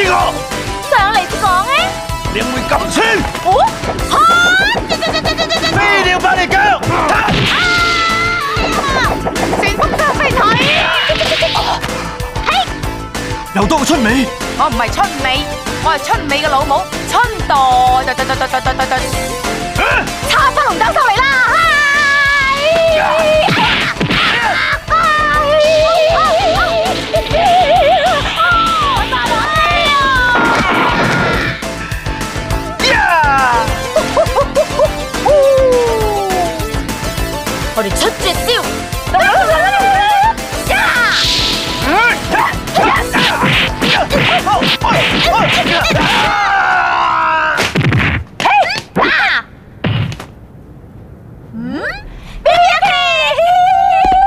邊個？上嚟講啊！你會咁穿？哦，飛鳥把你腳！旋風雙飛腿。嘿，又多個春美。我唔係春美，我係春美嘅老母春代。叉分龍鬥獸嚟啦！我哋出絕招！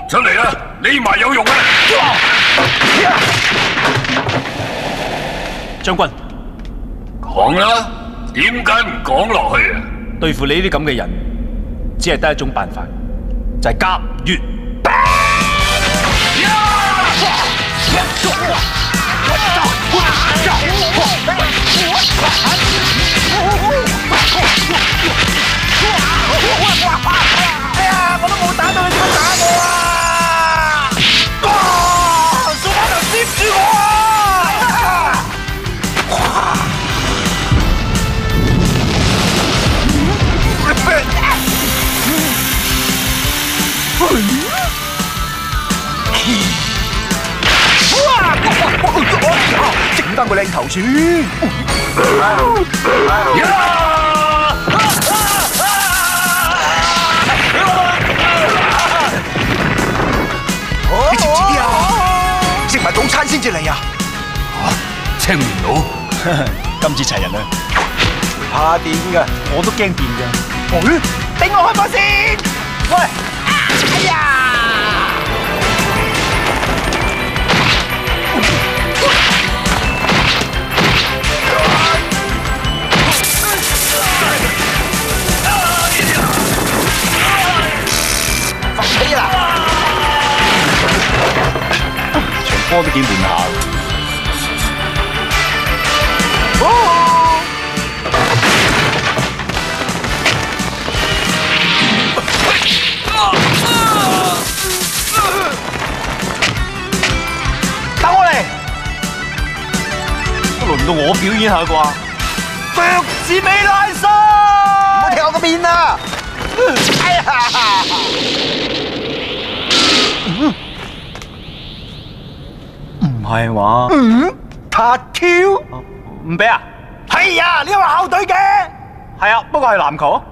出嚟啦！匿埋有用啊！將軍，講啦，點解唔講落去啊？對付你呢啲咁嘅人，只係得一種辦法，就係甲乙。哎呀，我都冇打到你，點解打我啊？掃把頭接住我啊！整翻個靚頭先。你知唔知啲啊？食埋早餐先至嚟啊！青面佬，今次齊人啦，怕電㗎，我都驚電㗎。頂我開火先！喂，哎呀！放飛啦！場波都幾悶下。等我嚟，都輪到我表演下啩？腳趾尾拉伸，唔好踢我個面啊！哎呀！唔係話？塔跳？唔俾啊？係呀，你係校隊嘅。係啊，不過係籃球。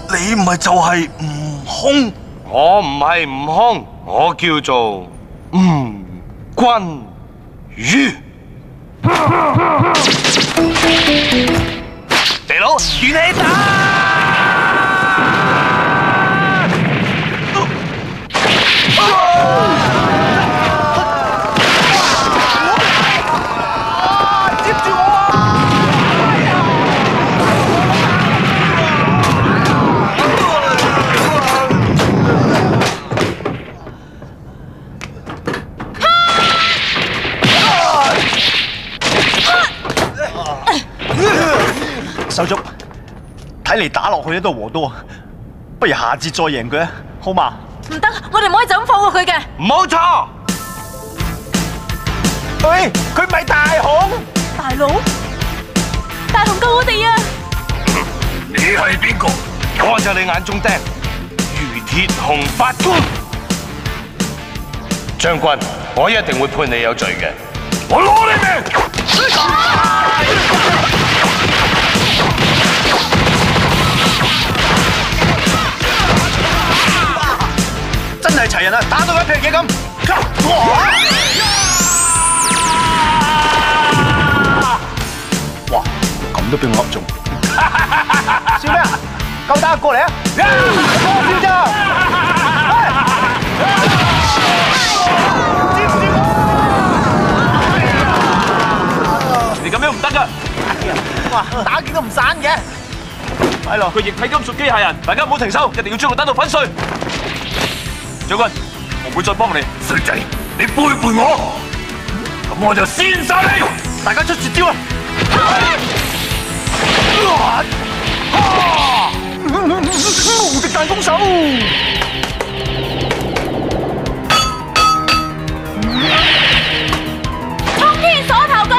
你唔係就係悟空？我唔係悟空，我叫做吳君如。地佬，元氣彈！接住我啊！手足，睇嚟打落去都和多，不如下節再贏佢啊，好嘛？唔得，我哋唔可以就咁放過佢嘅。冇錯，喂，佢唔係大雄，大佬，大雄救我哋啊！你係邊個？我就你眼中釘，如鐵紅法官。將軍，我一定會判你有罪嘅。我攞你命！真係齊人啊！打到一劈嘢咁。哇！咁都俾我噏中。笑咩啊？夠膽過嚟啊！笑咋？接住我！㗎。哇！打極都唔散嘅。係咯，佢液體金屬機械人，大家唔好停手，一定要將佢打到粉碎。將軍，我會再幫你。衰仔，你背叛我，咁我就先殺你！大家出絕招啊！無敵大攻手！衝天鎖頭腳，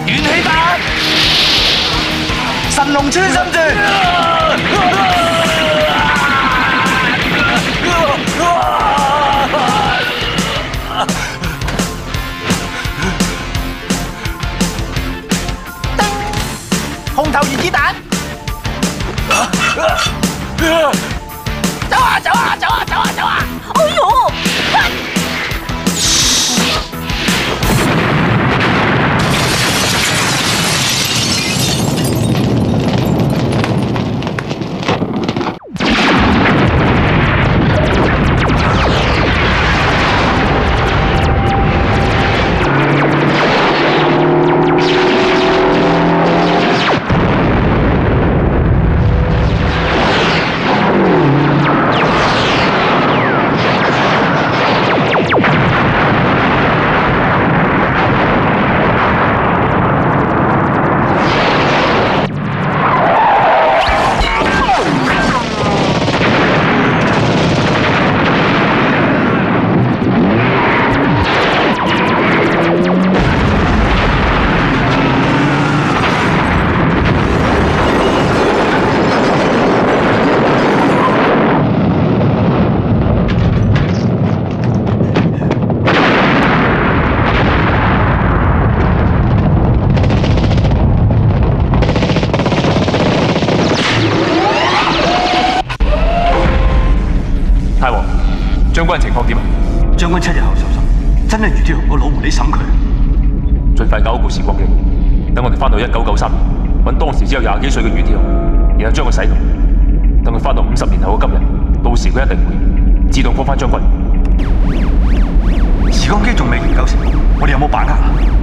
元氣彈，神龍穿心拳，紅頭原子彈，走啊走啊走啊走啊走啊！哎呦！將軍情況點啊？將軍7日後受審，真係如條紅個老狐狸審佢。盡快搞好故事國記，等我哋翻到1993年，揾當時只有20幾歲嘅於條，然後將佢洗腦，等佢翻到50年後嘅今日，到時佢一定會自動放翻將軍。時光機仲未研究成，我哋有冇把握啊？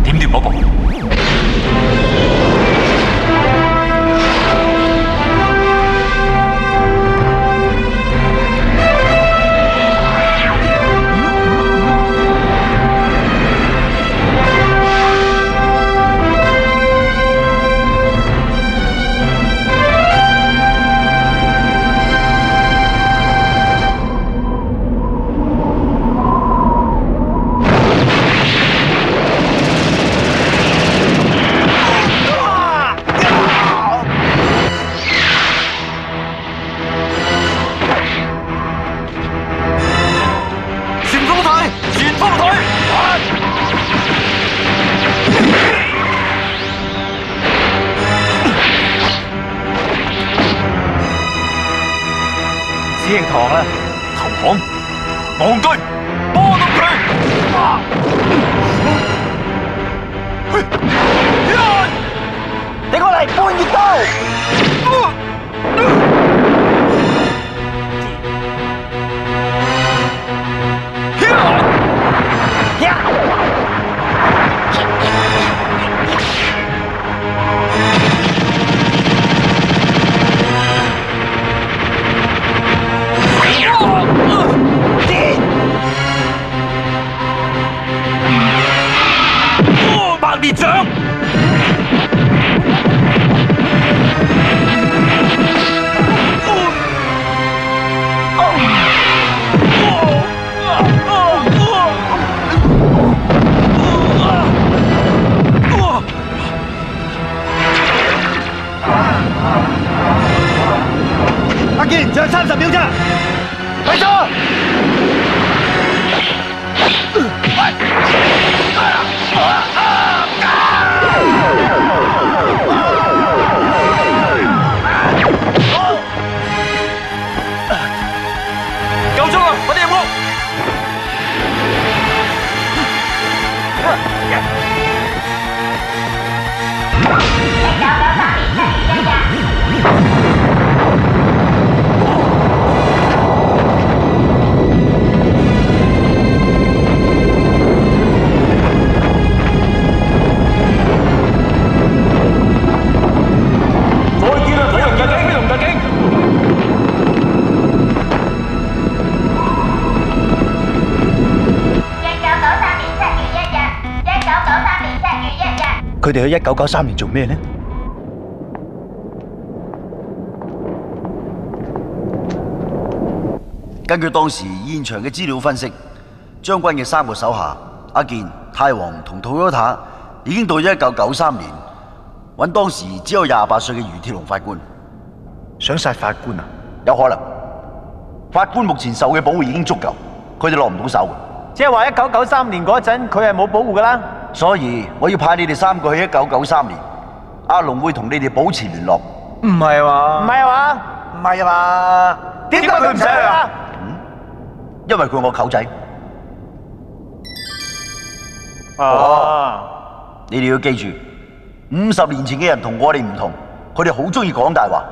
點掂嗰個？紫英堂啦，投降，戇居，波動佢！你過嚟半月刀！百裂掌！阿健，仲有30秒啫，快咗！夠鐘啦，快啲入屋！佢哋去1993年做咩呢？根據當時現場嘅資料分析，將軍嘅3個手下阿健、泰王同Toyota已經到1993年揾當時只有28歲嘅余鐵龍法官，想殺法官啊？有可能。法官目前受嘅保護已經足夠，佢哋落唔到手。即係話1993年嗰陣佢係冇保護㗎啦。所以我要派你哋3個去1993年，阿龍會同你哋保持聯絡。唔係話？唔係話？唔係嘛？點解佢唔使去啊？因為佢我舅仔。哦，你哋要記住，50年前嘅人同我哋唔同，佢哋好中意講大話。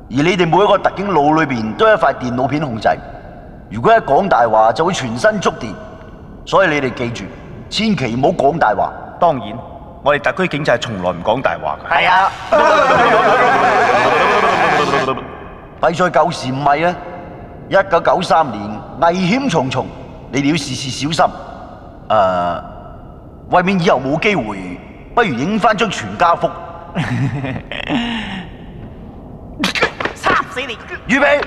而你哋每一個特警腦裏邊都有一塊電腦片控制，如果一講大話就會全身觸電，所以你哋記住，千祈唔好講大話。當然，我哋特區警察係從來唔講大話嘅。係啊，弊在舊時唔係啊，1993年危險重重，你哋要事事小心。為免以後冇機會，不如影翻張全家福。插死你！預備。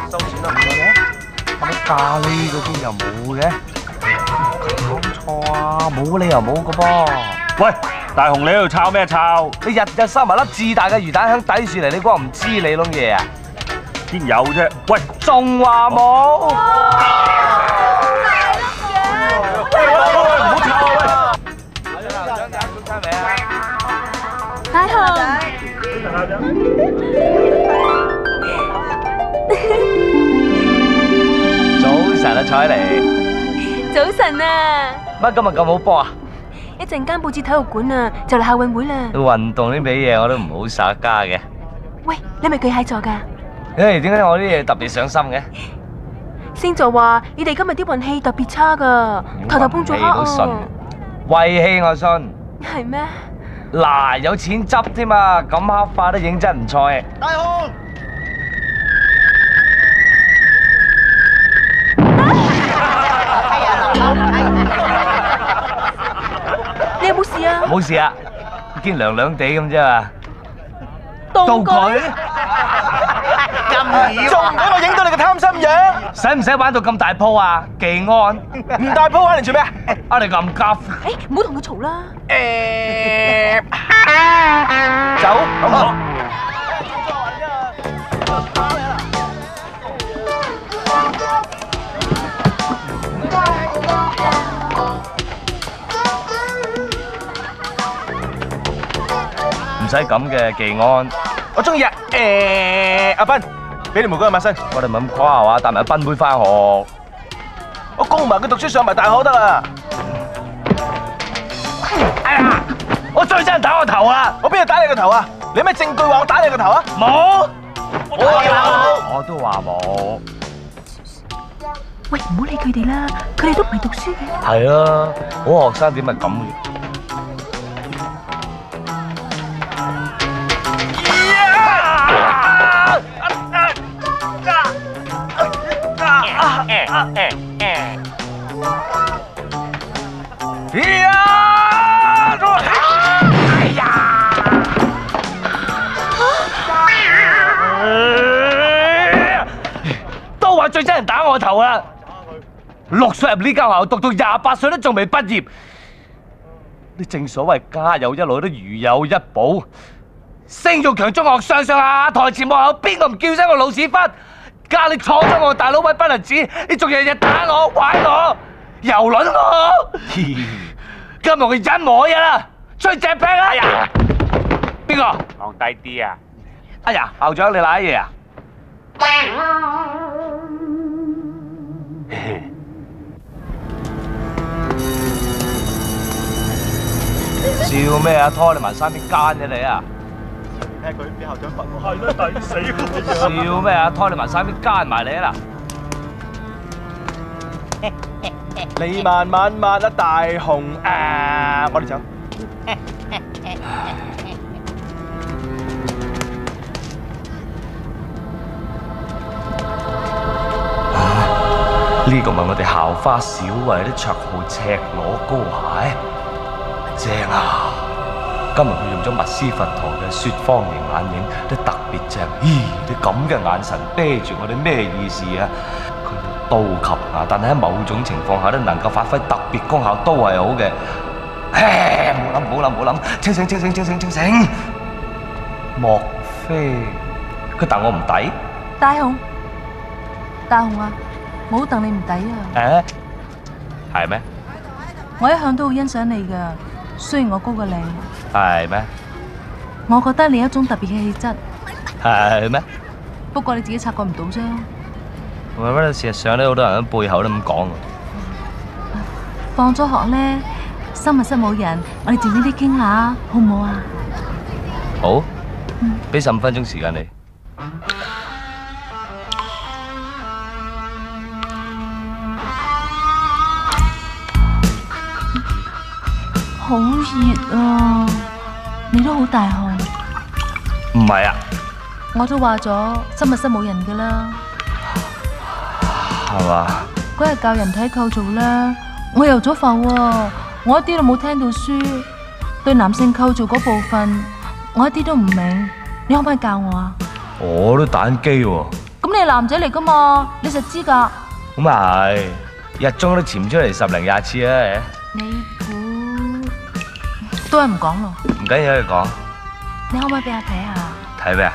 收錢都唔該嘅，乜咖喱嗰啲又冇嘅，搞錯啊！冇理由冇嘅噃。喂，大雄你喺度抄咩抄？你日日收埋粒自大嘅魚蛋響底樹嚟，你估我唔知你窿嘢啊？邊有啫？喂，仲話冇？大雄，早晨啊，彩妮。早晨啊！乜今日咁好波啊？一陣間布置體育館啊，就嚟校運會啦。運動呢味嘢我都唔好耍家嘅。喂，你咪巨蟹座㗎？誒，點解我啲嘢特別上心嘅？星座話你哋今日啲運氣特別差㗎，頭頭碰咗黑啊！胃氣我信。係咩？嗱，有錢執添嘛，咁黑化都認真唔錯。大雄，你有冇事啊？冇事啊，見涼涼地咁啫嘛。道具？仲唔俾我影到你個貪心樣？使唔使玩到咁大鋪啊？技安，唔大鋪玩嚟做咩啊？啊你咁急？誒，唔好同佢嘈啦。走，好唔好？唔使咁嘅，技安。我中意啊！阿斌，俾你毛哥去抹身。我哋唔咁誇係嘛，帶埋賓妹翻學。我供埋佢讀書上埋大學得啦。哎呀！我最憎人打我頭啊！我邊度打你個頭啊？你有咩證據話我打你個頭啊？冇，我我都話冇。喂，唔好理佢哋啦，佢哋都唔係讀書嘅。係啊，好學生點係咁嘅？都話最憎人打我頭啦！6歲入呢間學校讀到28歲都仲未畢業，你正所謂家有一老都如有一寶。星玉強中學上上下下台前幕後，邊個唔叫聲我老屎忽？家你闖咗我大佬位不能止，你仲日日打我、玩我、蹂躪我。今日佢忍我呀啦，出去隻劈啊！邊個？放低啲啊！哎呀，校長你賴嘢啊？笑咩啊？拖你埋山邊奸嘅你啊！睇佢俾校長罰我。係咯，抵死！笑咩啊？拖你埋山邊奸埋你啊！你慢慢抹啊，大雄啊！我哋走。呢個咪我哋校花小慧啲綽號赤裸高鞋，正啊！今日佢用咗密斯佛陀嘅雪方形眼影，都特別正。咦，你咁嘅眼神啤住我哋咩意思啊？佢有刀及牙，但係喺某種情況下都能夠發揮特別功效，都係好嘅。唉，冇諗，清醒！莫非佢戥我唔抵？大雄啊！冇戥你唔抵啊！係咩？我一向都好欣賞你噶，雖然我高過你。係咩？我覺得你有一種特別嘅氣質。係咩？不過你自己察覺唔到啫。我覺得事實上咧，好多人喺背後都咁講。放咗學咧，收物室冇人，我哋靜靜啲傾下，好唔好啊？好，俾15分鐘時間你。好熱啊！你都好大汗。唔係啊，我都話咗，收物室冇人噶啦。係嘛？嗰日教人體構造咧，我游咗浮喎，我一啲都冇聽到書，對男性構造嗰部分，我一啲都唔明，你可唔可以教我啊？我都打緊機喎。咁你係男仔嚟噶嘛？你實知噶。咁係，日中都潛出嚟10零20次啊！你估都係唔講咯。唔緊要，你講。你可唔可以俾我睇下？睇咩啊？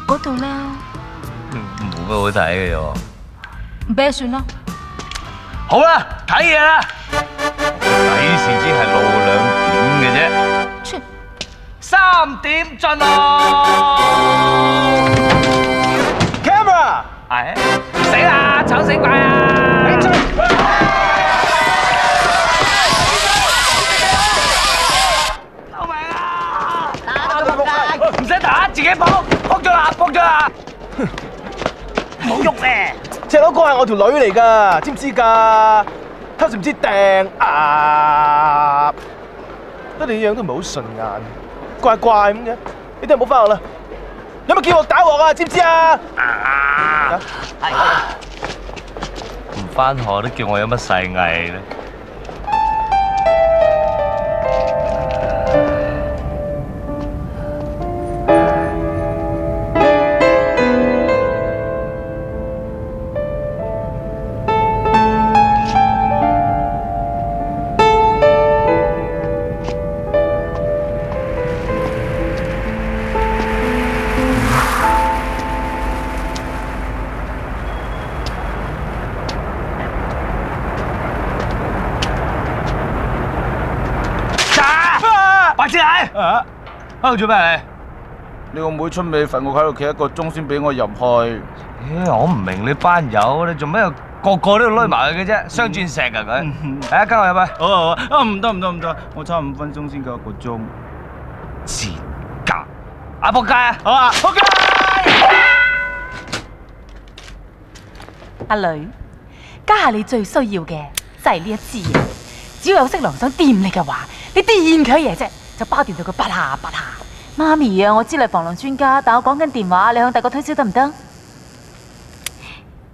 嗰度咧，冇乜好睇嘅喎。唔俾就算啦。好啦，睇嘢啦。底線只係露2點嘅啫。3點進咯。Camera， 係死啦！醜死怪啊！救命啊！唔使打，自己撲咗啦！唔好喐咧！隻嗰個係我條女嚟噶，知唔知㗎？偷時唔知掟啊！得你樣都唔係好順眼，怪咁嘅。你哋唔好翻學啦！有冇叫我打鑊啊？知唔知啊？唔翻學都叫我有乜細藝咧？喺度做咩你個妹出尾罰我喺度企1個鐘先俾我入去。我唔明你班友，你做咩個個都要攞埋佢嘅啫？雙鑽石啊佢！跟我入去。好，唔得，我差5分鐘先夠1個鐘。賤格！仆街啊！好啊，仆街！阿女，家下你最需要嘅就係呢一支嘢。只要有色狼想掂你嘅話，你掂佢嘢啫，就包掂到佢拔下。媽咪啊，我知你防狼專家，但我講緊電話，你向第個推銷得唔得？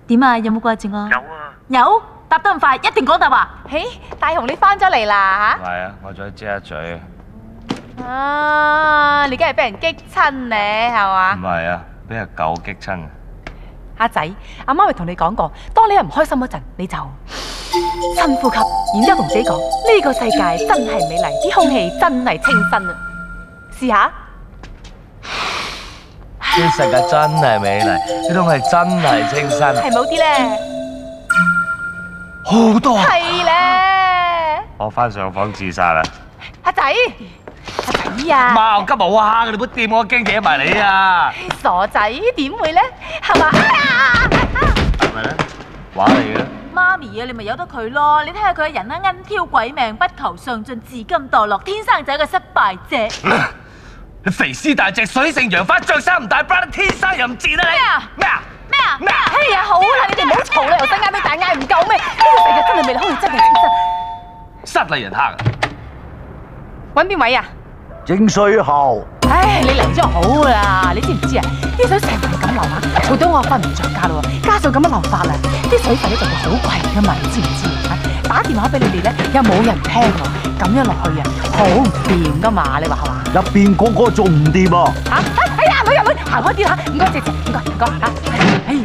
點啊？有冇掛住我？有，答得咁快，一定講大話。嘿，大雄你翻咗嚟啦係啊，我再遮一嘴。啊，你梗係俾人激親你係嘛？唔係啊，俾阿狗激親啊！阿仔，阿媽咪同你講過，當你係唔開心嗰陣，你就深呼吸，然之後同自己講：呢個世界真係美麗，啲空氣真係清新啊！試下。呢世界真係美麗，呢種係真係清新。係冇啲咧？好多。係咧。我翻上房自殺啦！阿仔啊！貓急毛啊！你唔好掂我，驚惹埋你啊！傻仔點會咧？係嘛？係咪咧？話嚟嘅。媽咪啊，你咪由得佢咯！你睇下佢嘅人啦，恩挑鬼命，不求上進，自甘墮落，天生就係一個失敗者。你肥屍大隻，水性楊花，着衫唔大 bra， 天生又唔賤啊你！咩啊？咩啊？哎呀，好啦，你哋唔好嘈啦，由細嗌到大嗌唔夠咩？呢個世界真係未嚟可以真係整身。失禮人客啊！揾邊位啊？整水喉。唉，你嚟咗好啦，你知唔知啊？啲水成日咁流啊，嘈到我瞓唔着覺咯。加上咁樣流法啊，啲水費咧就會好貴噶嘛，你知唔知啊？打電話俾你哋咧，又冇人聽喎，咁樣落去啊，好唔掂噶嘛，你話係嘛？入邊個個仲唔掂啊？嚇！哎呀，女行開啲嚇，唔該謝謝，唔該嚇。哎呀，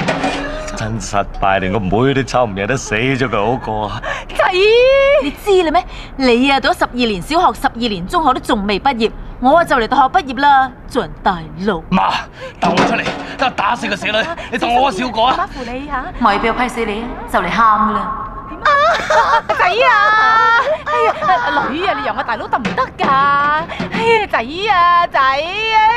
真失敗，連個妹都抽唔贏得死咗佢好過啊！仔，你知啦咩？你啊讀咗12年小學，12年中學都仲未畢業，我啊就嚟大學畢業啦，做人大佬。媽，帶我出嚟，等我打死個死女！你當我小過啊？媽扶你嚇，咪俾我批死你啊！就嚟喊啦！仔啊！哎呀，女啊，你讓我大佬得唔得㗎？哎呀，仔啊，仔啊！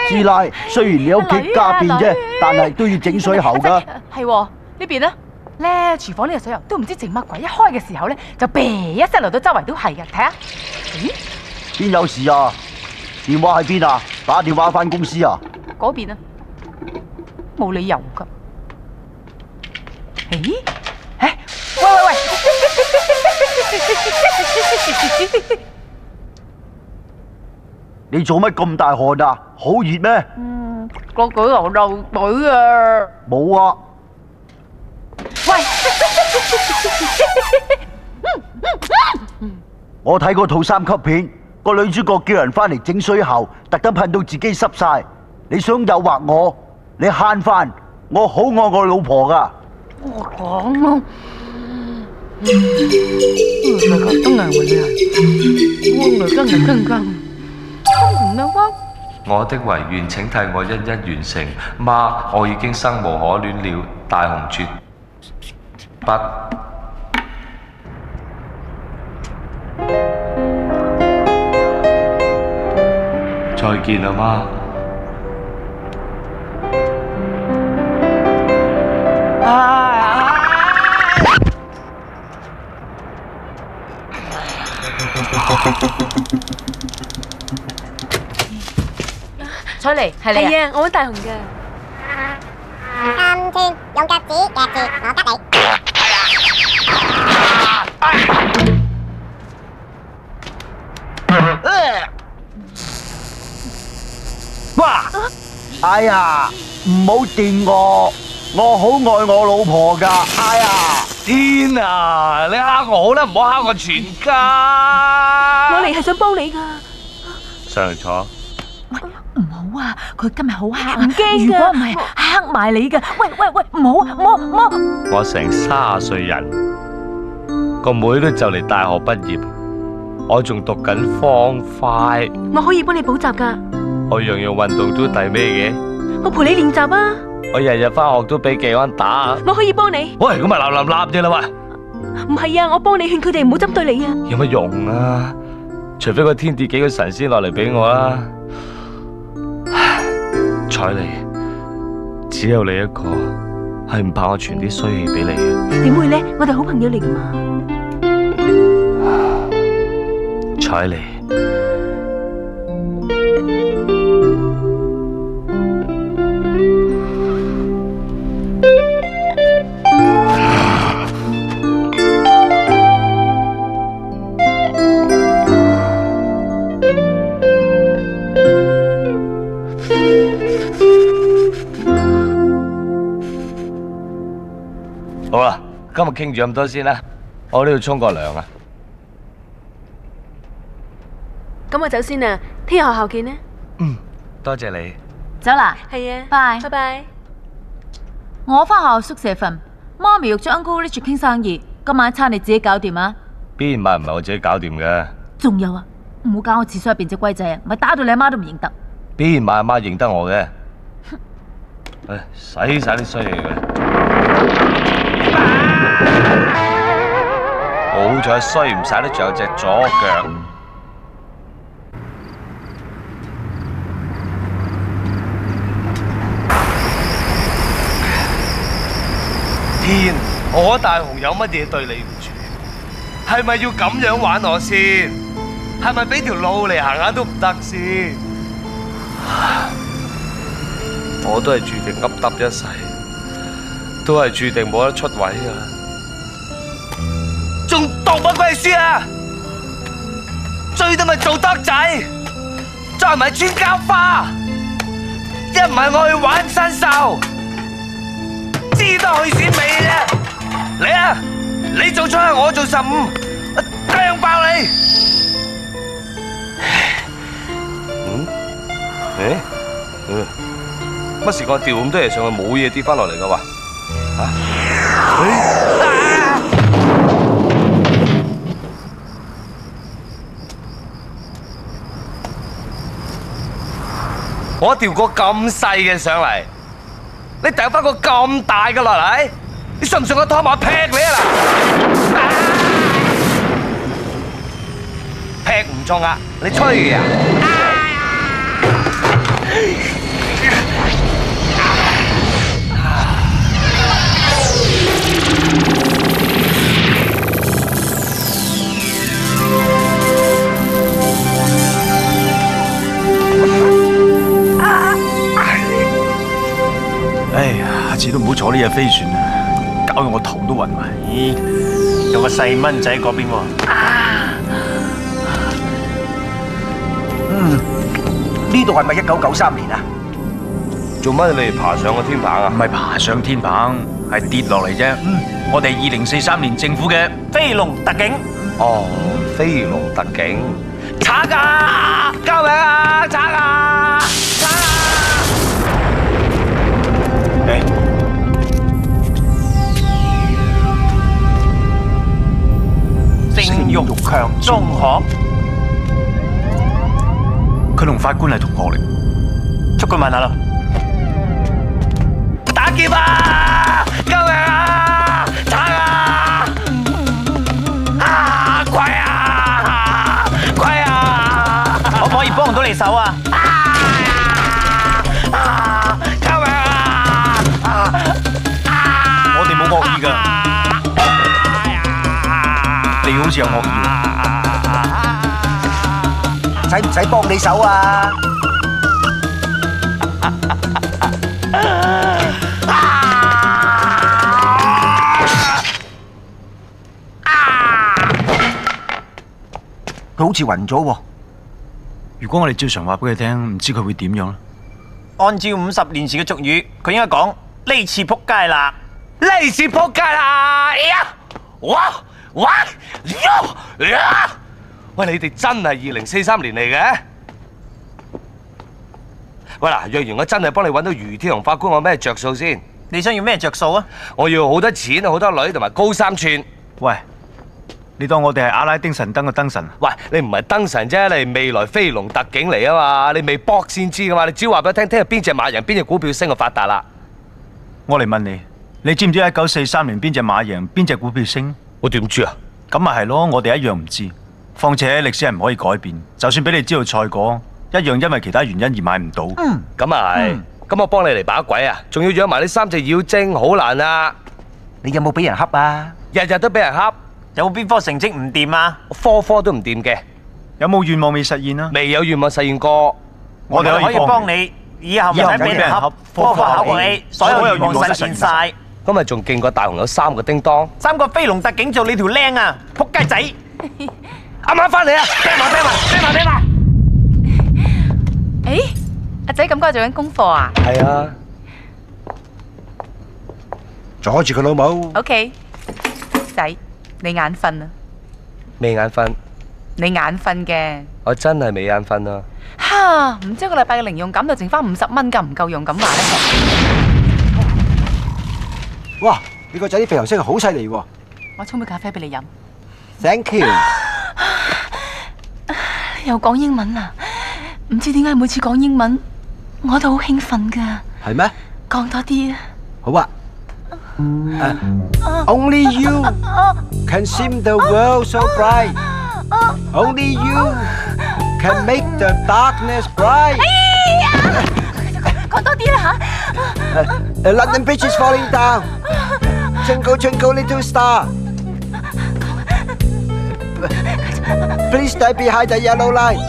師奶，雖然你屋企家變啫，但係都要整水喉㗎。係喎，呢邊啊？咧廚房呢個水喉都唔知整乜鬼，一開嘅時候咧就啤一聲流到周圍都係嘅，睇下。咦？邊有事啊？電話喺邊啊？打電話返公司啊？嗰邊啊？冇理由㗎。咦？喂！你做乜咁大汗啊？好熱咩？個舉流漏水啊！冇啊！喂！我睇過套3級片，個女主角叫人返嚟整水喉，特登噴到自己濕晒。你想誘惑我？你慳返！我好愛我老婆㗎。我講咯。我的遺願請替我一一完成。媽，我已經生無可戀了。大雄絕筆。再見啦，媽。采妮，係你啊？係啊，我揾大雄㗎。今天用腳趾夾住我吉你。哇！哎呀，唔好掂我，我好愛我老婆㗎。哎呀！天啊！你蝦我好啦，唔好蝦我全家。我嚟係想幫你㗎。上嚟坐。唔好啊！佢今日好黑啊！唔驚㗎，如果唔係黑埋你㗎。喂，唔好！我成30歲人，個妹都就嚟大學畢業，我仲讀緊方塊。我可以幫你補習㗎。我樣樣運動都抵咩嘅？我陪你練習啊！我日日返學都俾技安打。我可以幫你。喂，咁咪立啫啦喂！唔係啊，我幫你勸佢哋唔好針對你啊。有乜用啊？除非個天跌幾個神仙落嚟俾我啦。采妮，只有你一個係唔怕我傳啲衰氣俾你嘅。點會呢？我哋好朋友嚟噶嘛。采妮，好啦，今日傾住咁多先啦，我都要沖個涼啊。咁我走先啦，聽日學校見啦。多謝你。走啦。係啊。拜。拜拜。我翻學校宿舍瞓，媽咪約咗 Uncle Rich 傾生意，今晚餐你自己搞掂啊。邊晚唔係我自己搞掂嘅？仲有啊，唔好搞我廁所入邊隻龜仔啊，咪打到你阿媽都唔認得。邊晚阿媽認得我嘅？唉，洗晒啲衰嘢佢。好彩衰唔晒得，仲有隻左腳。天，我大雄有乜嘢對你唔住？係咪要咁樣玩我先？係咪俾條路嚟行下都唔得先？我都係注定噏耷一世，都係注定冇得出位噶啦。仲讀乜鬼書啊？最多咪做得仔，再唔係穿膠花，一唔係我去玩新秀，知道去選美啫。嚟啊！你做初一，我做15，掟爆你！乜事我掉咁多嘢上去，冇嘢跌翻落嚟噶喎？我掉個咁細嘅上嚟，你掉翻個咁大嘅落嚟，你信唔信我拖埋劈你啊嗱？劈唔中啊！你吹嘅啊！下次都唔好坐呢隻飛船啦，搞到我頭都暈埋。咦，有個細蚊仔嗰邊喎。呢度係咪1993年啊？做乜你哋爬上個天棚啊？唔係爬上天棚，係跌落嚟啫。我哋2043年政府嘅飛龍特警。哦，飛龍特警。賊啊！救命啊！賊啊！賊啊！聖玉強中學，佢同法官係同學嚟，出去問下啦。打劫啊！救命啊！賊啊！啊！快啊！快啊！可唔可以幫到你手啊？救命啊！我哋冇惡意㗎。你好似有惡意喎，使唔使幫你手啊？佢好似暈咗喎。如果我哋照常話俾佢聽，唔知佢會點樣咧？按照50年前嘅俗語，佢應該講呢次撲街啦，呢次撲街啦！呀，哇！喂，喂，你哋真係2043年嚟嘅？喂嗱，若然我真係幫你揾到余天雄法官，我咩着數先？你想要咩着數啊？我要好多錢、好多女同埋高3寸。喂，你當我哋係阿拉丁神燈嘅燈神？喂，你唔係燈神啫，你係未來飛龍特警嚟啊嘛！你未搏先知噶嘛？你只要話俾我聽，聽日邊隻馬贏，邊隻股票升就發達啦。我嚟問你，你知唔知1943年邊隻馬贏，邊隻股票升？我點知啊？咁咪係咯，我哋一樣唔知。況且歷史係唔可以改變，就算俾你知道賽果，一樣因為其他原因而買唔到。咁啊係，咁我幫你嚟把鬼啊！仲要養埋呢3隻妖精，好難啊！你有冇俾人恰啊？日日都俾人恰。有冇邊科成績唔掂啊？科科都唔掂嘅。有冇願望未實現啊？未有願望實現過。我哋可以幫你，以後唔使俾人恰，科科考過 A，所有願望實現晒。咁咪仲勁過大雄有3個叮當，3個飛龍特警做你條靚啊！仆街仔，啱啱翻嚟啊！聽埋！誒，阿仔咁乖做緊功課啊？係啊。阻住佢老母。OK， 仔，你眼瞓啊？未眼瞓？你眼瞓嘅？我真係未眼瞓啊！哈，唔知個禮拜嘅零用減到剩翻50蚊，夠唔夠用咁話咧？哇！你個仔啲肥頭聲係好犀利喎！我沖杯咖啡俾你飲。Thank you。又講英文啊！唔知點解每次講英文，我都好興奮㗎。係咩？講多啲啊！好啊。Only you can seem the world so bright. Only you can make the darkness bright. 講多啲啦嚇！London Bridge is falling down. Twinkle, twinkle, little star. Please stay behind the yellow line.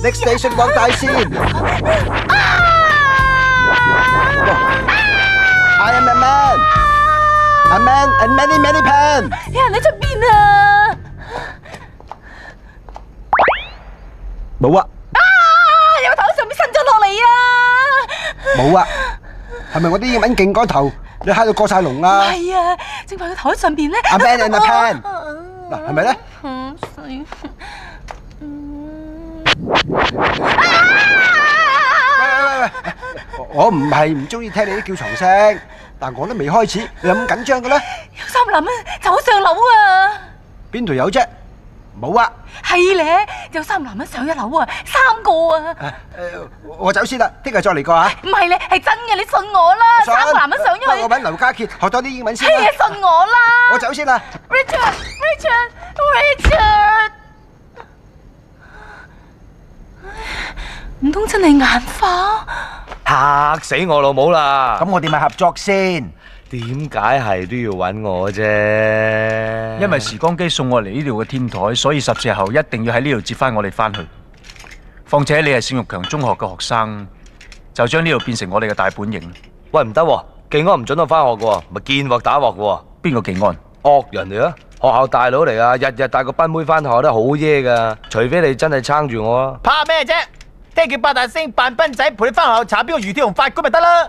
Next station 黃大仙。many pen。有人喺出邊啊！冇啊！有個頭喺上面伸咗落嚟啊！冇啊！係咪我啲英文勁過頭？你喺度過晒龍啊？係啊，正話個頭喺上邊咧。A man and a pen。嗱，係咪咧？喂！我唔係唔中意聽你啲叫床聲，但我都未開始，你有咁緊張嘅咧？有三個男人走上樓啊！邊度有啫？冇啊！係咧，有三個男人上一樓啊，3個啊！我走先啦，聽日再嚟過啊！唔係咧，係真嘅，你信我啦！三個男人上咗去，我揾劉家傑學多啲英文先啦。係啊，信我啦！我走先啦。Richard，唔通真係眼花？嚇死我老母啦！咁我哋咪合作先。點解係都要揾我啫？因為時光機送我嚟呢度嘅天台，所以14日後一定要喺呢度接翻我哋翻去。況且你係聖玉強中學嘅學生，就將呢度變成我哋嘅大本營。喂，唔得喎，技安唔准我翻學嘅喎，咪見鑊打鑊嘅喎。邊個技安？惡人嚟啊！學校大佬嚟啊，日日帶個賓妹翻學都好耶噶。除非你真係撐住我啊！怕咩啫？聽叫八大星扮賓仔陪你翻學校查邊個魚跳同法官咪得啦。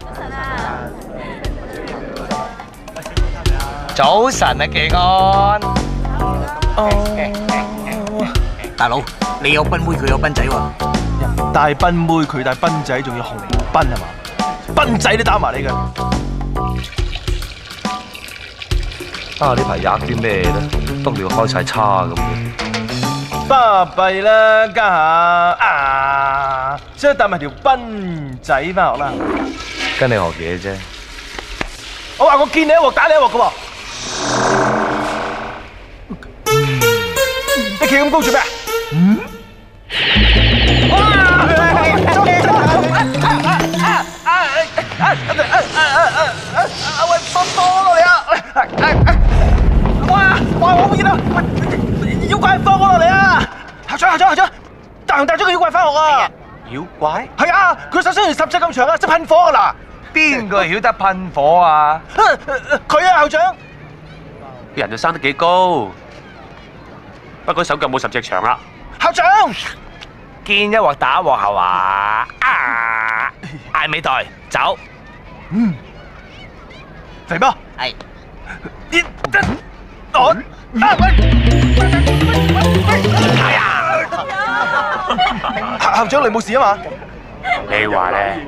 早晨啊，技安。大佬，你有賓妹，佢有賓仔喎。人帶賓妹，佢帶賓仔，仲要紅賓係嘛？賓仔都打埋你嘅。啊！呢排吔啲咩咧？督尿開晒叉咁嘅。巴閉啦，家下啊，即係帶埋條賓仔翻學啦。跟你學嘢啫。我話我見你一鑊打你一鑊嘅喎。你企咁高做咩？哇！喂，放我嚟啊！哇！我冇見到，妖怪放我落嚟啊！校長，大雄帶咗個妖怪翻學啊！妖怪？係啊，佢手伸完10尺咁長啊，識噴火啊嗱！邊個曉得噴火啊？佢啊，校長。人就生得幾高，不過手腳冇10尺長啦。校長，見一鑊打鑊係嘛？嗌尾袋走。肥波。係。校長你冇事啊嘛？你話咧？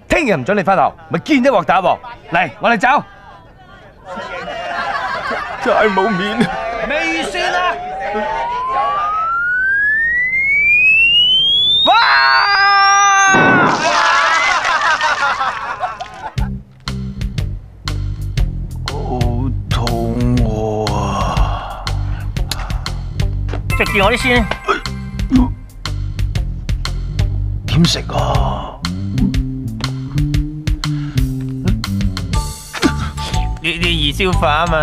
聽日唔准你翻學，咪見一鑊打鑊。嚟，我哋走。太冇面。未算啊！哇！好肚餓啊！食住我啲先。點食啊？你易消化啊嘛。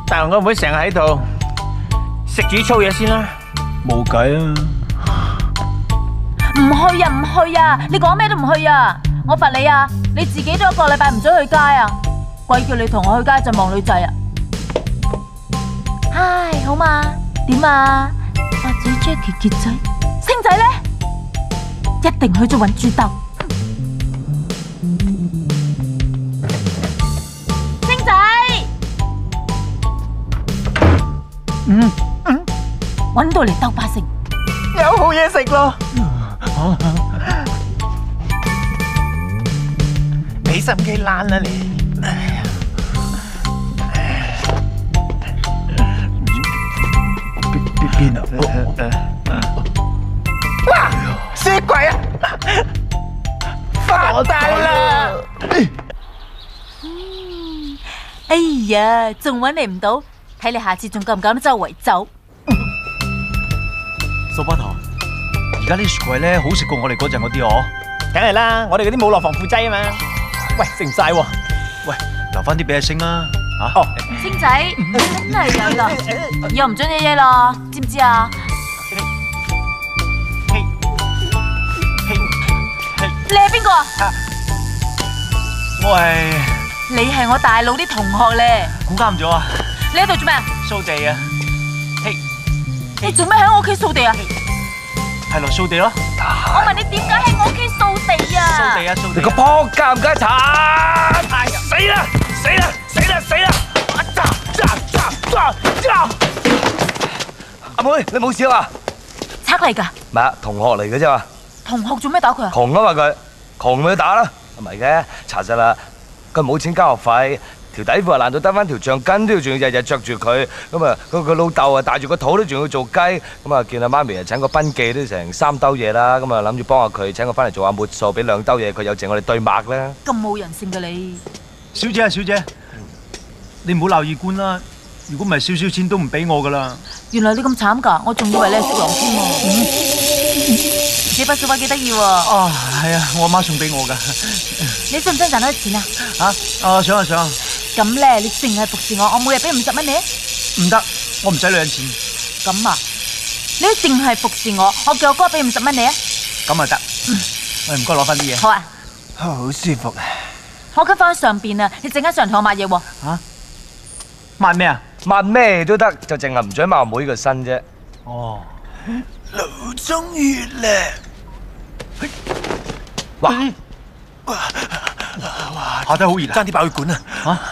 大雄個妹成日喺度，食住粗嘢先啦。冇計啊！唔去啊！你講咩都唔去啊！我罰你啊！你自己都1個禮拜唔准去街啊！鬼叫你同我去街就望女仔啊！嗨，好嘛？點啊？或者 Jackie 傑仔，星仔咧，一定去咗揾豬兜。星仔，揾到嚟兜把聲。有好嘢食咯！俾心機懶啦你。邊啊？哇！雪櫃啊！發達啦！哎呀，仲揾你唔到，睇你下次仲夠唔夠得周圍走？蘇巴頭，而家啲雪櫃咧好食過我哋嗰陣嗰啲哦。梗係啦，我哋嗰啲冇落防腐劑啊嘛。喂，食唔晒喎。喂，留翻啲俾阿星啦。星仔，真係曳啦，以後唔准惹嘢啦，知唔知啊？你係邊個啊？我係你係我大佬啲同學咧。估啱咗啊！你喺度做咩啊？掃地啊！你做咩喺我屋企掃地啊？係咯，掃地咯。我問你點解喺我屋企掃地啊？掃地啊！掃地！你個仆街唔該鏟！死啦！死啦！死啦！死啦！阿妹，你冇事啊嘛？賊嚟㗎？唔係啊，同學嚟嘅啫嘛。同學做咩打佢啊？窮啊嘛佢，窮咪打啦。唔係嘅，查實啦，佢冇錢交學費，條底褲啊爛到得翻條橡筋都要，仲要日日着住佢。咁啊，佢老豆啊帶住個肚都仲要做雞。咁啊，見阿媽咪啊請個賓記都成3兜嘢啦。咁啊諗住幫下佢，請佢翻嚟做下抹數，俾2兜嘢佢有剩我哋對擘啦。咁冇人性㗎你！小姐啊，小姐，你唔好鬧二官啦。如果唔係少少錢都唔俾我㗎啦。原來你咁慘㗎，我仲以為你係色狼添喎。幾筆數碼幾得意喎！哦，係啊，我阿媽送俾我㗎。你想唔想賺多啲錢啊？想啊想啊。咁咧，你淨係服侍我，我每日俾50蚊你啊？唔得，我唔使女人錢。咁啊，你淨係服侍我，我叫我哥俾50蚊你啊？咁啊得。喂，唔該攞翻啲嘢。好啊。好舒服啊！我跟翻去上邊啊，你陣間上嚟同我抹嘢喎。嚇？抹咩啊？抹咩都得，就淨係唔准抹妹個身啫。哦。老中月咧。哇！下低好熱啊！爭啲爆血管啊！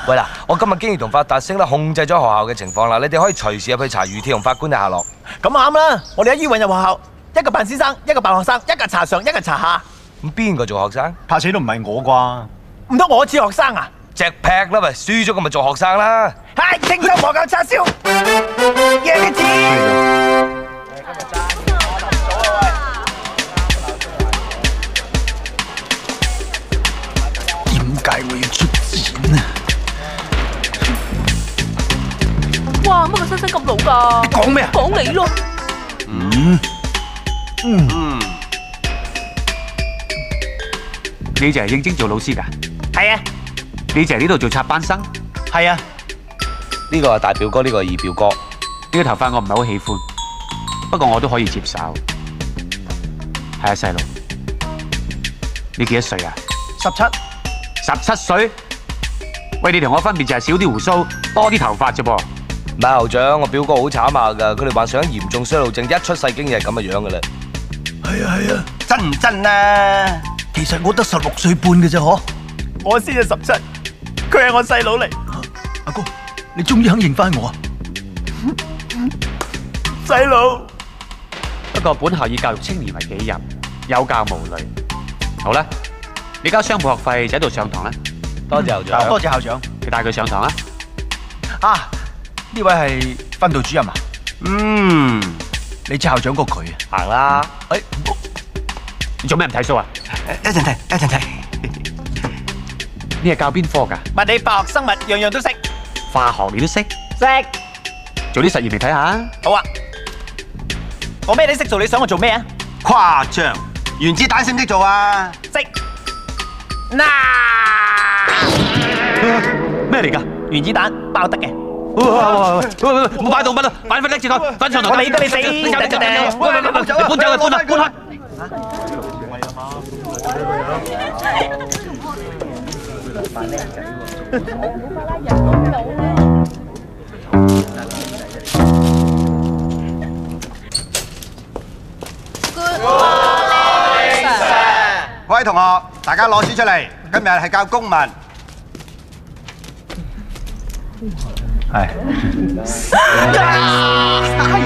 喂嗱，我今日經已同發達星啦控制咗學校嘅情況啦，你哋可以隨時入去查余鐵雄法官嘅下落。咁啱啦，我哋喺醫院入學校，一個扮先生，一個扮學生，一個查上，一個查下。咁邊個做學生？怕死都唔係我啩？唔通我似學生啊？隻劈啦咪，輸咗咁咪做學生啦。係清州黃牛叉燒，贏嘅錢。點解我要出錢啊？哇！乜個新生咁老㗎？你講咩啊？講你咯。你就係應徵做老師㗎？係啊。你就係呢度做插班生？係啊。呢個係大表哥，呢個係二表哥。呢個頭髮我唔係好喜歡，不過我都可以接受。係啊，細路，你幾多歲啊17。17歲？喂，你同我分別就係少啲胡鬚，多啲頭髮啫噃。唔係校長，我表哥好慘下㗎，佢哋患上嚴重衰老症，一出世已經係咁嘅樣㗎啦。係啊係啊，真唔真啊？其實我得16歲半嘅啫，嗬。我先係17，佢係我細佬嚟。阿哥，你終於肯認翻我啊！細佬。不過本校以教育青年為己任，有教無類。好啦，你交商鋪學費就喺度上堂啦。多謝校長。多謝校長。你帶佢上堂啦。啊，呢位係訓導主任啊？你知校長過佢啊？行啦。你做咩唔睇書啊？一陣睇，一陣睇。你係教邊科㗎？物理、化學、生物，樣樣都識。化學你都識？識。做啲實驗嚟睇下。好啊。我咩都識做，你想我做咩啊？誇張！原子彈識唔識做啊？識。嗱，咩嚟㗎？原子彈爆得嘅。唔好擺動物啦，擺翻拎住佢，翻上台。我理得你死！你搬走佢，搬開。各位同學，大家攞書出嚟，今日係教公民。係。哎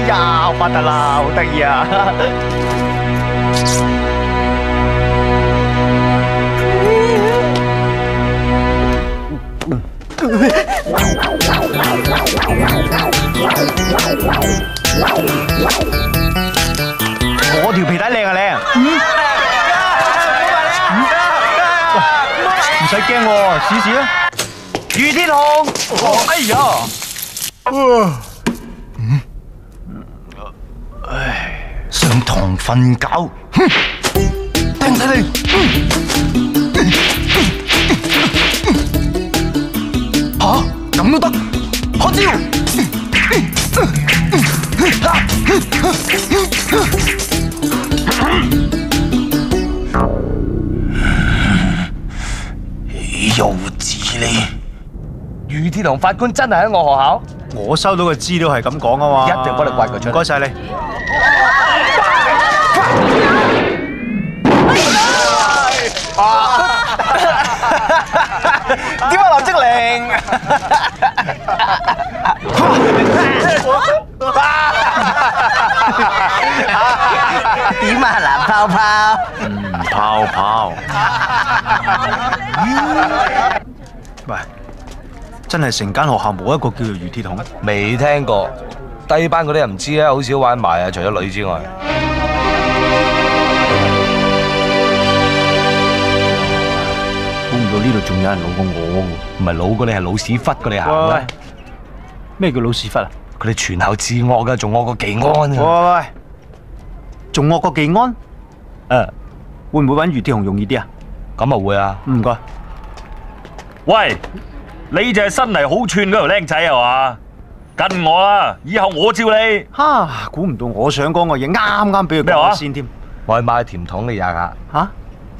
呀，好發達啦，好得意啊！我條皮帶靚啊靚！唔使驚喎，試試啦。余鐵雄，哎呀！上堂瞓覺，掟晒你！嚇，咁咁都得，開招！幼稚你！余鐵雄法官真係喺我學校？我收到嘅資料係咁講啊嘛，一定幫你刮佢出嚟。唔該晒你。點啊，劉積玲？點啊，藍泡泡？泡泡。喂，真係成間學校冇一個叫做余鐵雄？未聽過，低班嗰啲人唔知啊，好少玩埋啊，除咗女之外。估唔到呢度仲有人老過我喎，唔係老過你，係老屎忽過你行啦。咩叫老屎忽啊？佢哋全校至惡噶，仲惡過技安啊！喂，仲惡過技安？誒，會唔會揾余鐵雄容易啲啊？咁啊會啊。唔該。喂，你就係新嚟好串嗰條僆仔係嘛？跟我啦，以後我照你。哈，估唔到我想講嘅嘢啱啱俾佢講咗先添。我去買甜筒你吔下。嚇，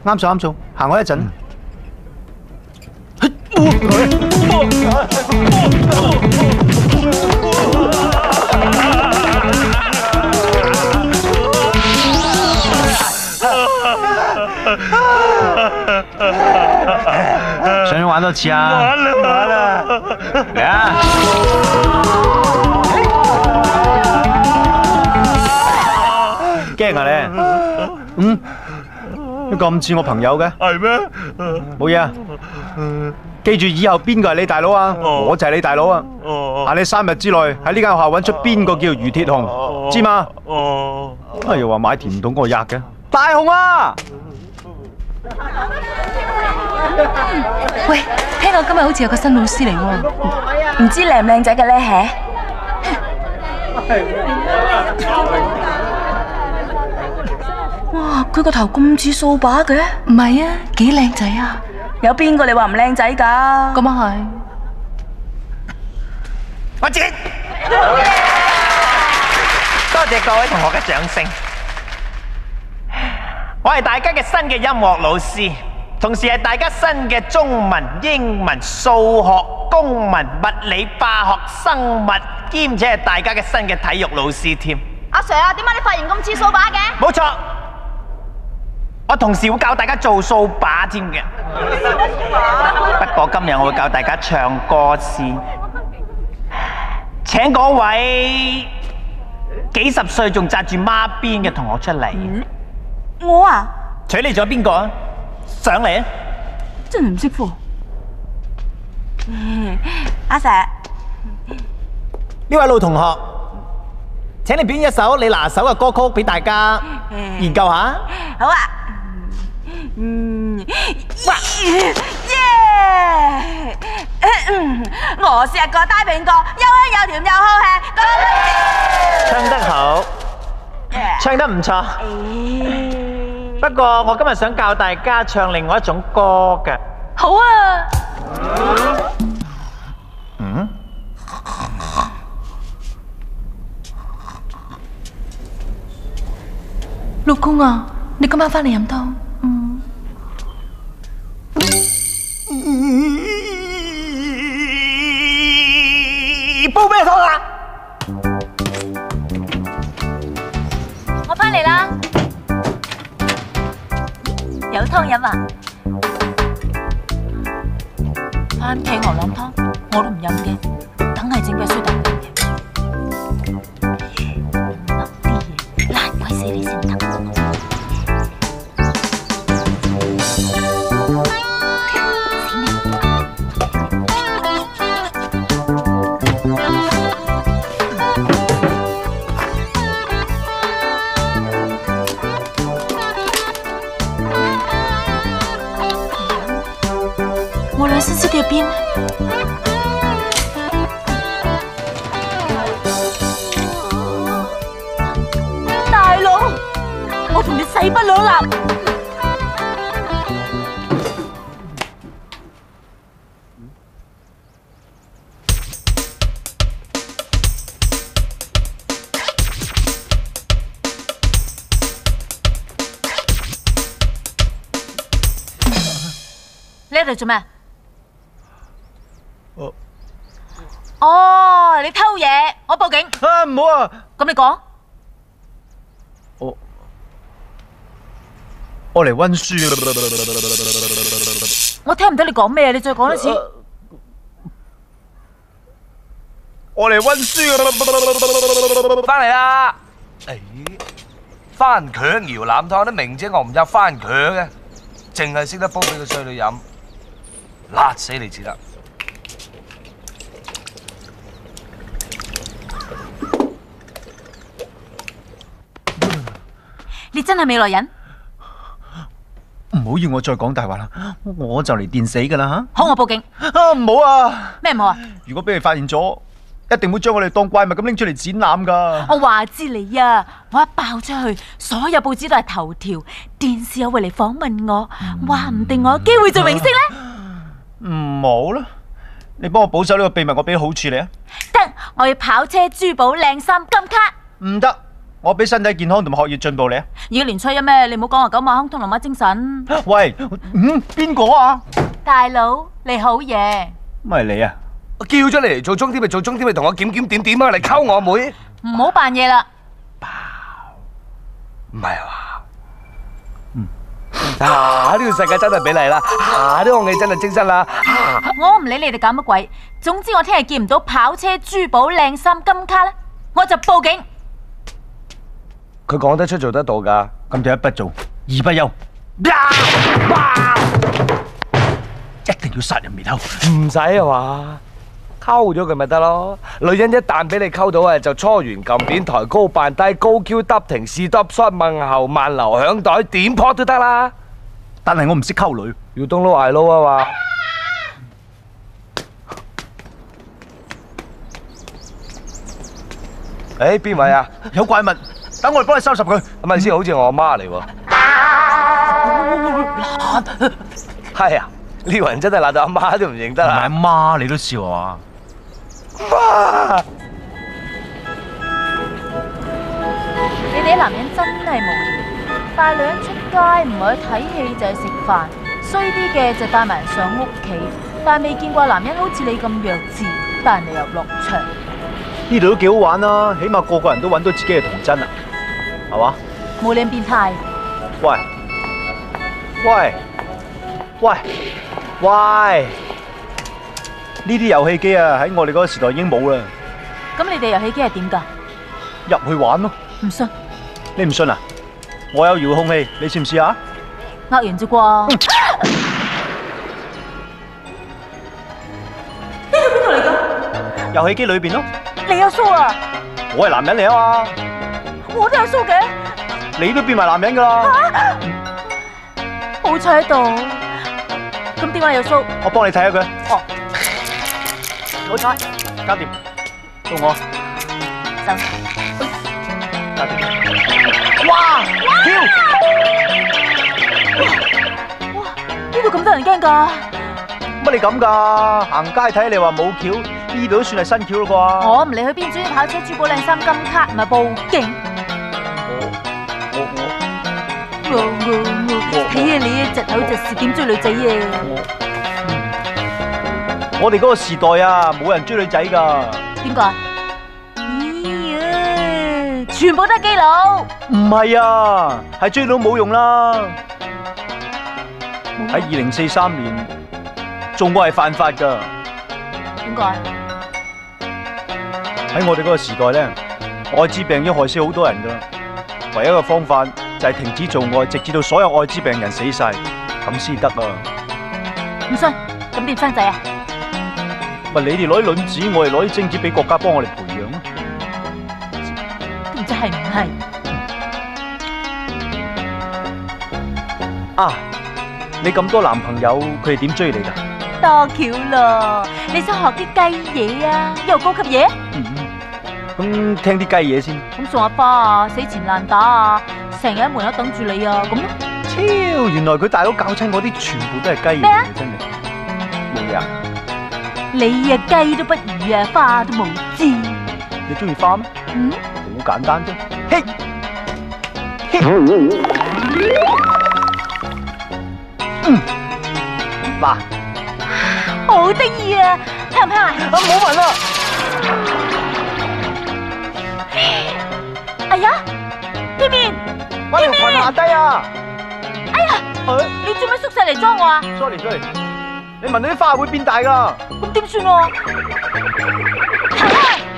啱數啱數，行開一陣。想唔想玩多次啊？玩啦！嚟啊！驚啊你？你咁似我朋友嘅？係咩？冇嘢啊！記住以後邊個係你大佬啊？我就係你大佬啊！限你3日之內喺呢間學校揾出邊個叫余鐵雄，知嘛？啊又話買甜筒我吔嘅，大雄啊！喂，聽講今日好似有個新老師嚟喎，唔知靚唔靚仔嘅咧？哇，佢個頭咁似掃把嘅？唔係啊，幾靚仔啊！有邊個你話唔靚仔㗎？咁啊係。我接。多謝各位同學嘅掌聲。我係大家嘅新嘅音樂老師，同時係大家新嘅中文、英文、數學、公民、物理、化學、生物，兼且係大家嘅新嘅體育老師添。阿 Sir 啊，點解你髮型咁似掃把嘅？冇錯，我同時會教大家做掃把添嘅。不過今日我會教大家唱歌先，請嗰位幾十歲仲紮住孖辮嘅同學出嚟。我啊？除你仲有邊個啊？上嚟啊！真係唔識貨。阿 Sir，呢位老同學，請你表演一首你拿手嘅歌曲俾大家研究下。好啊。哇！耶！我食個大蘋果，又香又甜又好吃。唱得好，唱得唔錯。不過我今日想教大家唱另外一種歌嘅。好啊。老公啊，你今晚翻嚟飲湯。煲咩湯啊？我翻嚟啦，有湯飲啊！番茄牛腩湯我都唔飲嘅，梗係整俾衰豆嘅。啲嘢爛鬼死你先得。我俩先喺邊？大佬，我同你勢不兩立。你喺度做咩？哦，你偷嘢，我報警。啊，唔好啊！咁你講。我嚟温書。我聽唔到你講咩，你再講一次。我嚟温書。翻嚟啦！哎，番茄搖腩湯啲名姐我唔入番茄嘅，淨係識得煲俾個衰女飲，辣死你至得。你真係未來人？唔好要我再講大話啦，我就嚟電死噶啦吓！好，我報警。啊，唔好啊！咩唔好啊？如果俾你發現咗，一定會將我哋當怪物咁拎出嚟展覽噶。我話知你啊，我一爆出去，所有報紙都係頭條，電視又會嚟訪問我，話唔定我有機會做明星呢。唔好啦，你幫我保守呢個秘密，我俾好處你啊！得，我要跑車、珠寶、靚衫、金卡。唔得，我俾身體健康同埋學業進步你啊！而家年初一咩？你唔好講話九馬亨通龍馬精神。喂，邊個啊？大佬，你好嘢。咪你啊！我叫咗你嚟做鐘點咪做鐘點，咪同我檢點點啊！嚟溝我妹。唔好扮嘢啦。唔係啊嘛？呢個世界真係美麗啦！呢個戲真係精神啦！我唔理你哋搞乜鬼，總之我聽日見唔到跑車、珠寶、靚衫、金卡咧，我就報警。佢講得出做得到㗎，咁就一不做二不休，一定要殺人滅口。唔使啊嘛，溝咗佢咪得咯。女人一旦俾你溝到啊，就搓圓撳扁、抬高扮低、高 Q 耷停、試耷摔、問候、慢流響袋、點撲都得啦。但係我唔識溝女，要東撈嗌撈啊嘛。誒，邊位啊？有怪物，等我哋幫你收拾佢。咪先，好似我阿媽嚟喎。係啊，呢個人真係辣到阿媽都唔認得啦。阿媽，你都笑啊？媽！你哋啲男人真係無聊，帶女人出街唔係去睇戲就係食飯，衰啲嘅就帶埋人上屋企，但係未見過男人好似你咁弱智，帶人哋遊樂場。呢度都幾好玩啦，起碼個個人都揾到自己嘅童真啊，係嘛？冇你咁變態。喂喂喂喂！呢啲遊戲機啊，喺我哋嗰個時代已經冇啦。咁你哋遊戲機係點㗎？入去玩咯。唔信？你唔信啊？我有遙控器，你試唔試啊？呃完啫啩？呢度邊度嚟㗎？遊戲機裏邊咯。你有鬚啊？我係男人嚟啊嘛。我都有鬚嘅。你都變埋男人㗎啦。好彩喺度。咁點解有鬚？我幫你睇下佢。哦。攞彩，搞掂。到我。走。搞掂。哇！跳！哇！呢度咁多人驚㗎？乜你咁㗎？行街睇你話冇橋，呢度都算係新橋啦啩？我唔理去邊，總之跑車、珠寶、靚衫、金卡，唔係報警。我睇下你隻口隻舌點追女仔啊！我哋嗰個時代啊，冇人追女仔㗎。點解？咦啊！全部都係基佬。唔係啊，係追到冇用啦。喺2043年，做愛係犯法㗎。點解？喺我哋嗰個時代咧，艾滋病已經害死好多人㗎啦。唯一嘅方法就係停止做愛，直至到所有艾滋病人死晒，咁先得啊！唔信，咁點生仔啊？咪你哋攞啲卵子，我哋攞啲精子俾國家幫我哋培養咯。都唔知係唔係？啊！你咁多男朋友，佢哋點追你㗎？多橋咯！你想學啲雞嘢啊？又高級嘢？咁聽啲雞嘢先。咁送下花啊，死纏爛打啊，成日喺門口等住你啊，咁咯。超！原來佢大佬教親嗰啲全部都係雞嘢嚟，真係。冇嘢啊？你啊雞都不如啊，花都冇知。你中意花咩？好簡單啫。嘿！嗱，好得意啊！香唔香啊？唔好聞啦！哎呀，天面，我條裙下低啊！哎呀，你做咩縮細嚟裝我啊 ？sorry， 你聞到啲花會變大㗎。咁點算喎？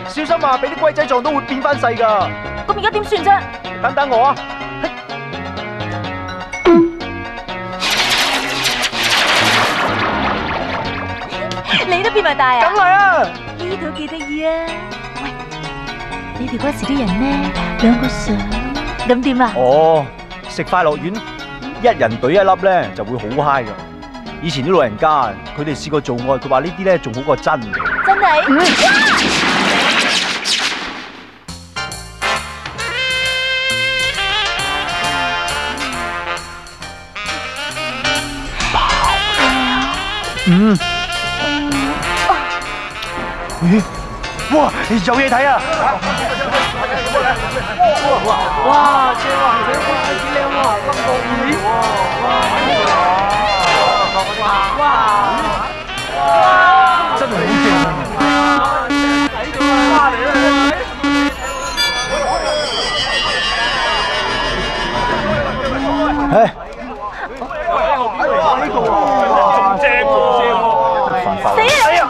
小心啊！俾啲龜仔撞到會變翻細㗎。咁而家點算啫？等我啊！你都變埋大啊？梗係啊！呢度幾得意啊！喂，你哋嗰時啲人咧兩個相，咁點啊？哦，食快樂丸，一人懟一粒咧就會好 high 噶。以前啲老人家佢哋試過做愛，佢話呢啲咧仲好過真嘅。真係？哇！有嘢睇啊！哇！正啊！幾靚喎！金國語哇！真係好正啊！睇到啦！嚟啦！唉，呢個啊，正死啊！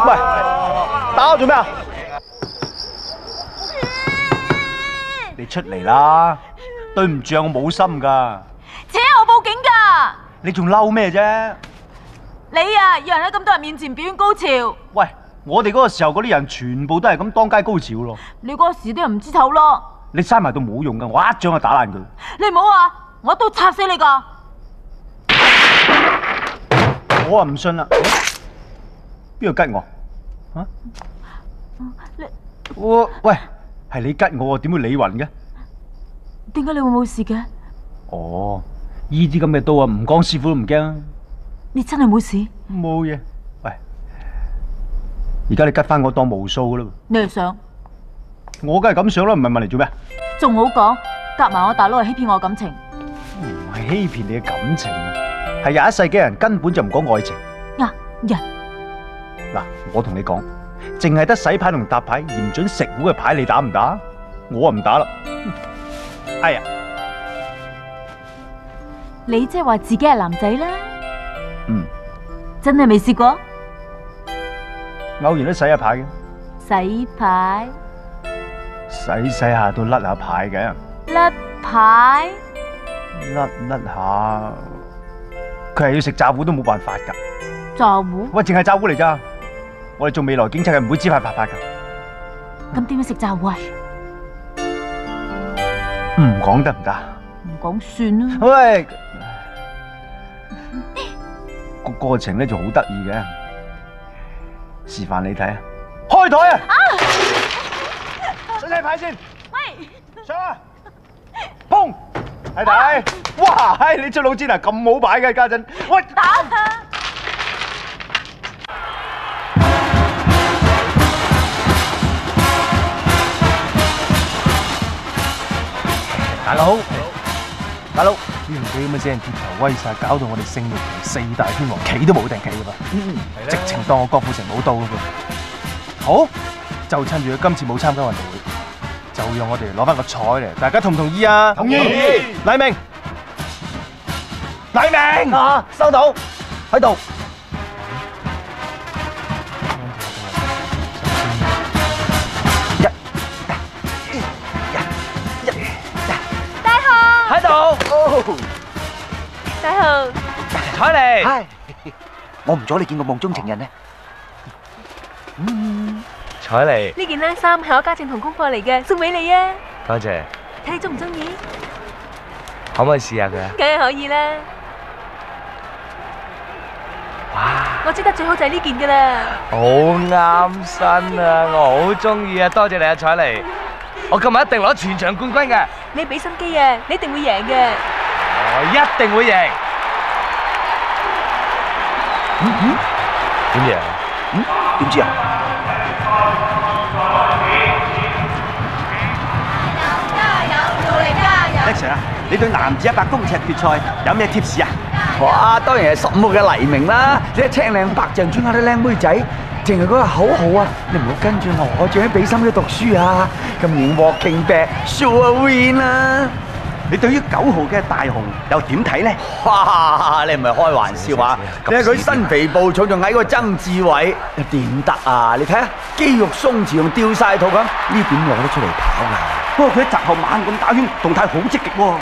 喂，打我做咩啊？你出嚟啦！對唔住啊，我冇心噶。姐，我報警㗎！你仲嬲咩啫？你啊，有人喺咁多人面前表演高潮。喂，我哋嗰個時候嗰啲人全部都係咁當街高潮咯。你嗰時啲人唔知醜咯。你閂埋到冇用噶，我一掌就打爛佢。你唔好啊，我都插死你㗎！我啊唔信啦，邊個吉我？啊？喂，係你吉我，點會你暈嘅？點解你會冇事嘅？哦，呢啲咁嘅刀啊，唔講師傅都唔驚。你真係冇事？冇嘢。喂，而家你吉翻我當無數噶啦。你係想？我梗係咁想啦，唔係問嚟做咩？仲好講，夾埋我大佬係欺騙我感情。唔係欺騙你嘅感情，係21世紀人根本就唔講愛情。人嗱，我同你講，淨係得洗牌同搭牌，而唔准食糊嘅牌，你打唔打？我啊唔打啦。哎呀，你即係話自己係男仔啦？嗯，真係未試過？偶然都洗下牌嘅。洗牌？洗下都甩下牌嘅。甩牌？甩下，佢係要食炸糊都冇辦法㗎。炸糊？喂，淨係炸糊嚟咋？我哋做未來警察嘅唔會知法犯法㗎。咁點樣食炸糊啊？唔講得唔得？唔講算啦。喂，個過程咧就好得意嘅，示範你睇啊！開台啊！洗牌先。喂，上啊！砰！睇睇，哇！唉，你出老千啊，咁好擺嘅家陣，喂，打佢！大佬，呢條幾咁嘅死人貼頭威晒，搞到我哋聖域4大天王企都冇定企㗎噃，直情當我郭富城冇到㗎噃。好，就趁住佢今次冇參加運動會，就讓我哋攞翻個彩嚟，大家同唔同意啊？同意。黎明，黎明啊，收到，喺度。喺度，大豪，彩嚟。唉，我唔阻你見個夢中情人呢。彩嚟，呢件冷衫係我家政同功課嚟嘅，送俾你啊！多謝。睇你中唔中意？可唔可以試下佢啊？梗係可以啦。哇！我織得最好就係呢件噶啦。好啱身啊！我好中意啊！多謝你啊，彩嚟。我今日一定攞全場冠軍嘅。你俾心機啊，你一定會贏嘅。我一定會贏。點贏？點知啊？Jackson啊，你對男子100公尺決賽有咩貼士啊？好哇，當然係15號嘅黎明啦！你睇青靚白淨村下啲靚妹仔，淨係嗰個口號啊！你唔好跟住我，仲要俾心機讀書啊！今年 Walking Back Sure Win 啊！你對於9號嘅大雄又點睇咧？哇！你唔係開玩笑啊！你睇佢身肥步重，仲矮過曾志偉，點得啊？你睇下肌肉鬆弛，仲吊晒肚咁，呢點攞得出嚟跑啊？不過佢喺閘後猛咁打圈，動態好積極喎。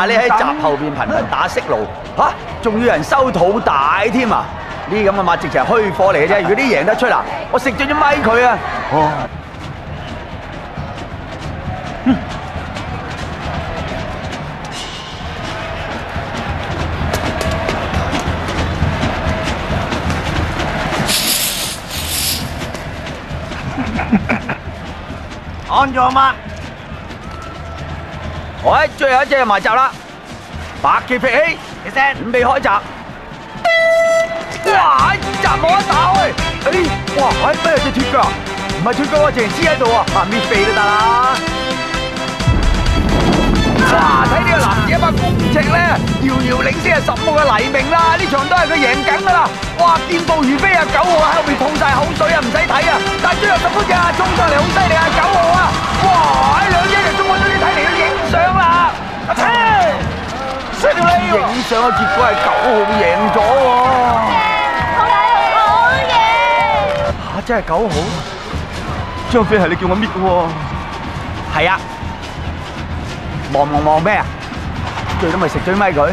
你喺閘後邊頻頻打色路，嚇，仲要人收肚帶添啊！呢啲咁嘅馬直情係虛貨嚟嘅啫。如果啲贏得出啦，我食咗隻咪佢啊！按咗嘛？喂，最後一隻就埋閘啦！白旗飛起，準備開閘。哇！閘冇得打開，哇！咩隻脫腳？唔係脫腳啊，淨係黐喺度啊！搣飛都得啦！哇！睇呢個男子一把公尺咧，遙遙領先係15號嘅黎明啦！呢場都係佢贏緊噶啦！哇！健步如飛啊！9號喺後邊吐晒口水啊，唔使睇啊！但最後10分鐘衝上嚟好犀利啊！9號啊！哇！喺2隻中咗啲睇嚟要影相啦！阿車，衰條脷！影相嘅結果係9號贏咗喎！好嘢！嚇！真係9號？張飛係你叫我搣嘅喎。係啊。望咩啊？最多咪食咗咪佢。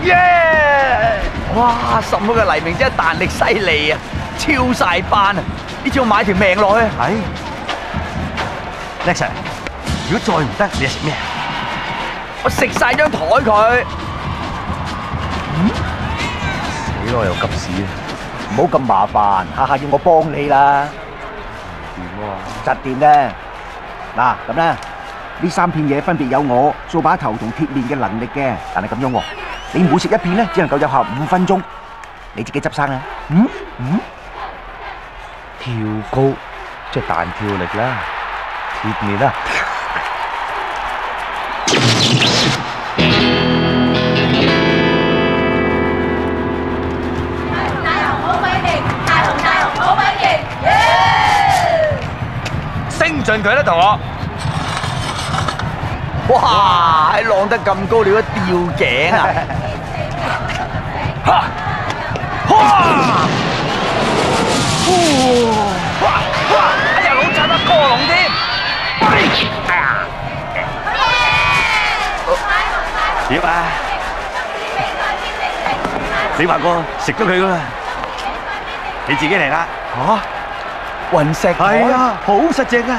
耶！哇！15號嘅黎明真係彈力犀利啊，超晒班啊！呢次我買條命落去。係。叻 Sir，如果再唔得，你食咩？我食晒張台佢。死咯，又急屎啊！唔好咁麻煩，下下要我幫你啦。掂喎，實掂嘅。嗱咁咧，呢3片嘢分別有我掃把頭同鐵面嘅能力嘅，但係咁樣喎，你每食1片咧，只能夠有效5分鐘，你自己執生啦。跳高即係彈跳力啦，鐵面啦。升進佢啦，同學！哇！喺浪得咁高，你都吊頸啊！哎呀，老賊得過龍添！點啊？你話過食咗佢噶嘛？你自己嚟啦！嚇！雲石係啊，好實淨啊！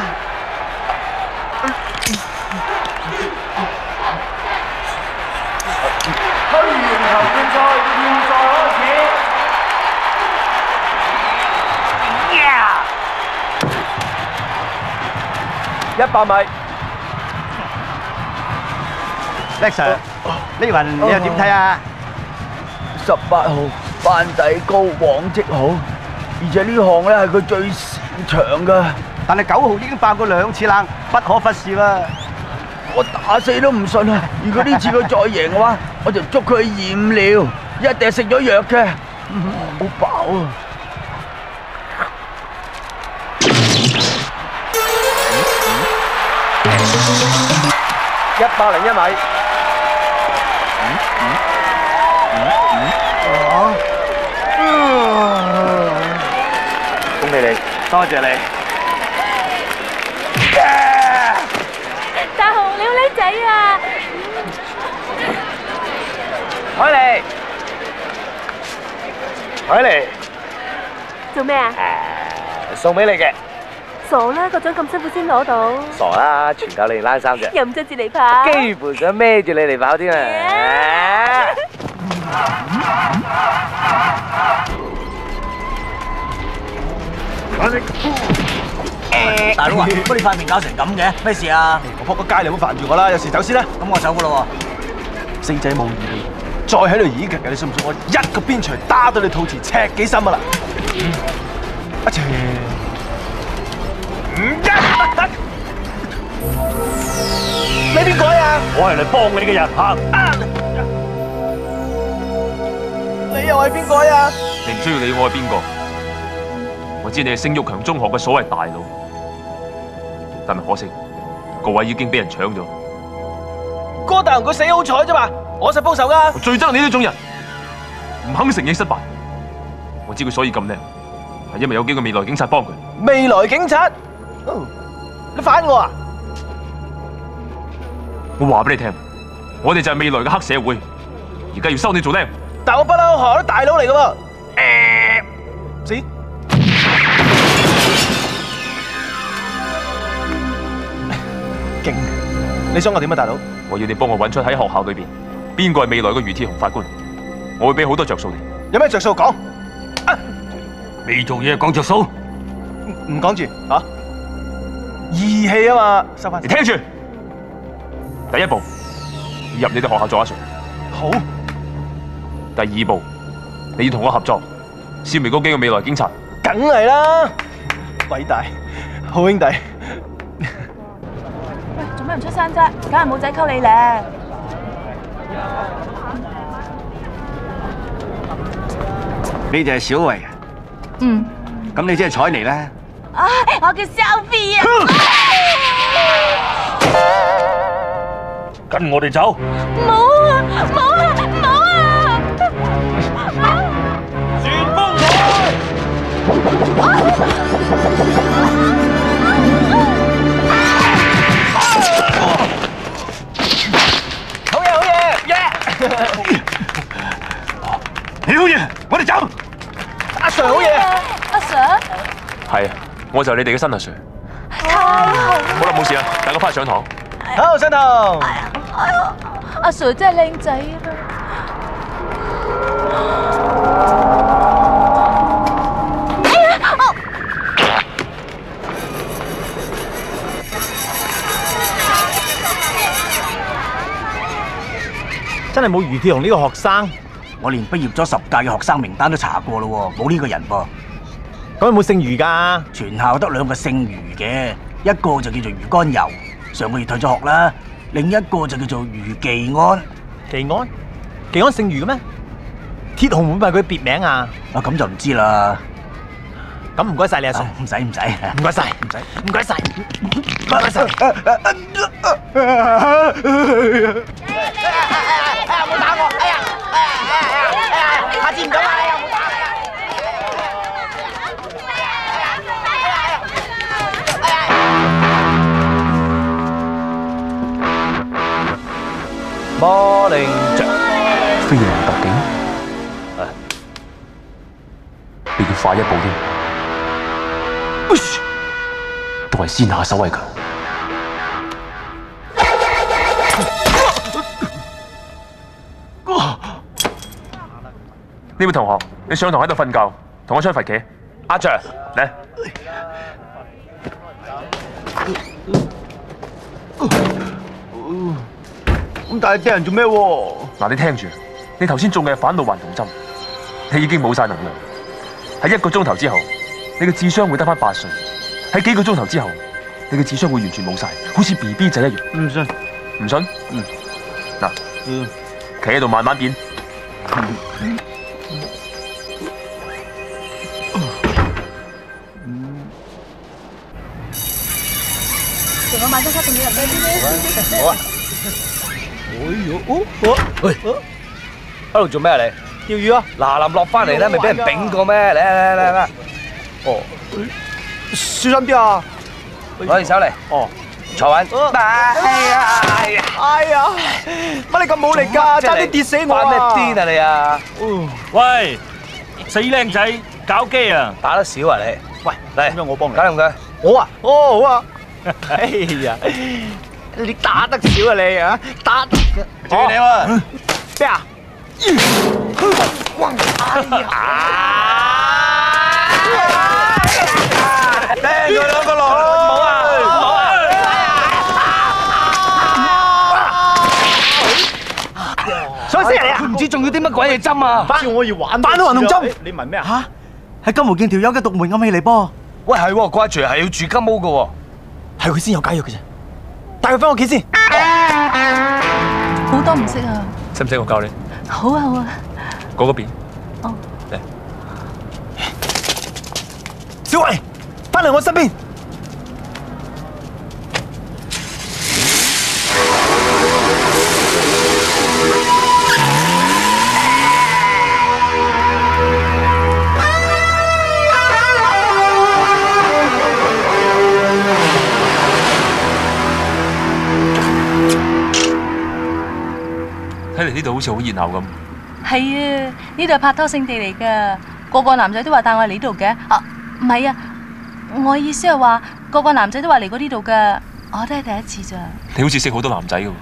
推完球決賽，現在開始。100米。叻 Sir，呢輪你又點睇啊？18號班底高，往績好。而且呢項咧係佢最擅長噶，但係9號已經爆過2次冷，不可忽視啦！我打死都唔信啊！如果呢次佢再贏嘅話，我就捉佢去驗尿，一定係食咗藥嘅。好飽啊！101米。恭喜你，多謝你。大雄，你好叻仔啊！海莉，海莉，做咩啊？送俾你嘅。傻啦，個獎咁辛苦先攞到。傻啦，全靠你拉衫啫。又唔着住嚟跑。幾乎想孭住你嚟跑添啊！大佬啊，乜你塊面搞成咁嘅？咩事啊？我仆個街，你唔好煩住我啦，有事走先啦。咁我走噶啦喎。星仔冇義氣，再喺度演劇嘅，你信唔信我一個鞭錘打到你肚臍赤幾深啊啦？阿切，你邊個啊？我係嚟幫你嘅人嚇。你又係邊個啊？你唔需要理我係邊個，我知你係星玉強中學嘅所謂大佬，但係可惜個位已經俾人搶咗。哥大雄佢死好彩啫嘛，我實報仇噶。我最憎你呢種人，唔肯承認失敗。我知佢所以咁叻，係因為有幾個未來警察幫佢。未來警察？你反我啊？我話俾你聽，我哋就係未來嘅黑社會，而家要收你做僆。但我不嬲學校啲大佬嚟噶喎。死！勁！你想我點啊，大佬？我要你幫我揾出喺學校裏邊邊個係未來嘅余鐵雄法官，我會俾好多着數你。有咩着數講？未做嘢講着數，唔講住嚇。義氣啊嘛，收翻。你聽住，第一步要入你哋學校做阿 Sir。好。第二步，你要同我合作，消滅嗰幾個未來警察。梗係啦，偉大，好兄弟。喂，做咩唔出聲啫？梗係冇仔溝你咧。你就係小維。嗯。咁你即係彩妮咧？啊，我叫 Sophie 啊。跟我哋走。冇啊，冇啊，冇啊！旋風台。好嘢，好嘢，耶！你好嘢，我哋走。阿 Sir 好嘢。阿 Sir。係啊，我就係你哋嘅新阿 Sir。太好啦！好啦，冇事啦，大家翻去上堂。好，上堂。阿 Sir 真係靚仔啊！真係冇余鐵雄呢個學生。我連畢業咗10屆嘅學生名單都查過咯，冇呢個人噃。咁有冇姓余㗎？全校得2個姓余嘅，一個就叫做余干游，上個月退咗學啦；另一個就叫做余技安。技安？技安姓余嘅咩？鐵雄會唔會係佢別名啊？啊，咁就唔知啦。咁唔該晒你阿 Sir。唔使，唔該晒，唔該晒。哎呀，冇打我！哎呀，下次唔敢啦，你又冇打Morning，飛行特警，你要快一步添，都係先下手為強。呢位同學，你上堂喺度瞓覺，同我出去罰企。阿 Sir，嚟。咁但係啲人做咩喎？嗱，你聽住，你頭先中嘅反腦還童針，你已經冇晒能量。喺1個鐘頭之後，你嘅智商會得返8歲；喺幾個鐘頭之後，你嘅智商會完全冇晒，好似 BB 仔一樣。唔信？唔信？嗱，企喺度慢慢變。仲有晚餐仲要入去啲咩？好啊。喂，喺度做咩啊你？釣魚啊！嗱臨落翻嚟咧，咪俾人丙過咩？嚟！哦，小心啲啊！攞隻手嚟。哦，坐穩。哎呀！乜你咁冇力㗎？差啲跌死我啊！咩癲啊你啊！喂，死靚仔，搞基啊！打得少啊你？喂，嚟，咁樣我幫你。搞掂佢。我啊，哦好啊。哎呀，你打得少啊你啊！打得。注意你喎。咩啊？掟佢兩個落去！冇啊！所以先嚟啊！佢唔知仲要啲乜鬼嘢針啊！反正我要玩反到運動針。你問咩啊？係金毛劍條友嘅獨門暗器嚟噃。喂，係喎，掛住係要住金毛嘅喎，係佢先有解藥嘅啫。帶佢翻屋企先。好多唔識啊。識唔識我教你？好啊好啊。嗰邊。哦。嚟。小維，翻嚟我身邊。睇嚟呢度好似好熱鬧咁。係啊，呢度係拍拖聖地嚟噶，個個男仔都話帶我嚟呢度嘅。啊，唔係啊，我意思係話個個男仔都話嚟過呢度噶，我都係第一次咋。你好似識好多男仔噶喎。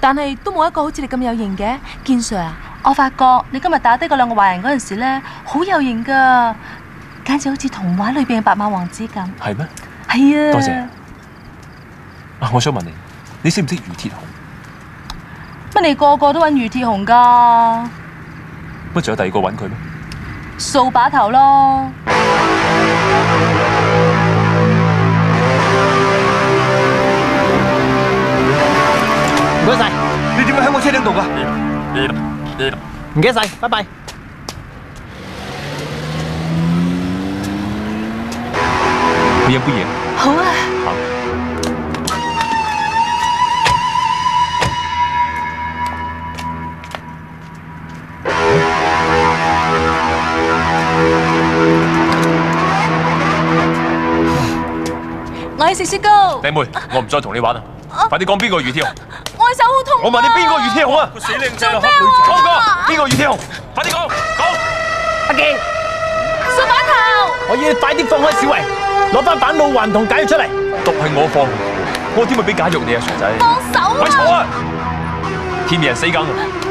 但係都冇一個好似你咁有型嘅，堅 Sir 啊！我發覺你今日打低嗰兩個壞人嗰陣時咧，好有型噶，簡直好似童話裏邊嘅白馬王子咁。係咩？係啊。多謝。啊，我想問你，你識唔識余鐵雄？乜你個個都揾余鐵雄噶？乜仲有第二個揾佢咩？掃把頭咯。唔該晒，你點解喺我車頂度㗎？唔記得晒，拜拜。你飲杯嘢？好啊。好。我要食雪糕。靚妹，我唔再同你玩啦，快啲講邊個余鐵雄？我手好痛。我問你邊個余鐵雄啊？個死靚仔啊！講邊個余鐵雄？快啲講！阿健，掃把頭。我要你快啲放開小維，攞翻返老還童解藥出嚟。毒係我放，我點會俾解藥你啊，傻仔！放手啊！咪嘈啊！天命人死梗，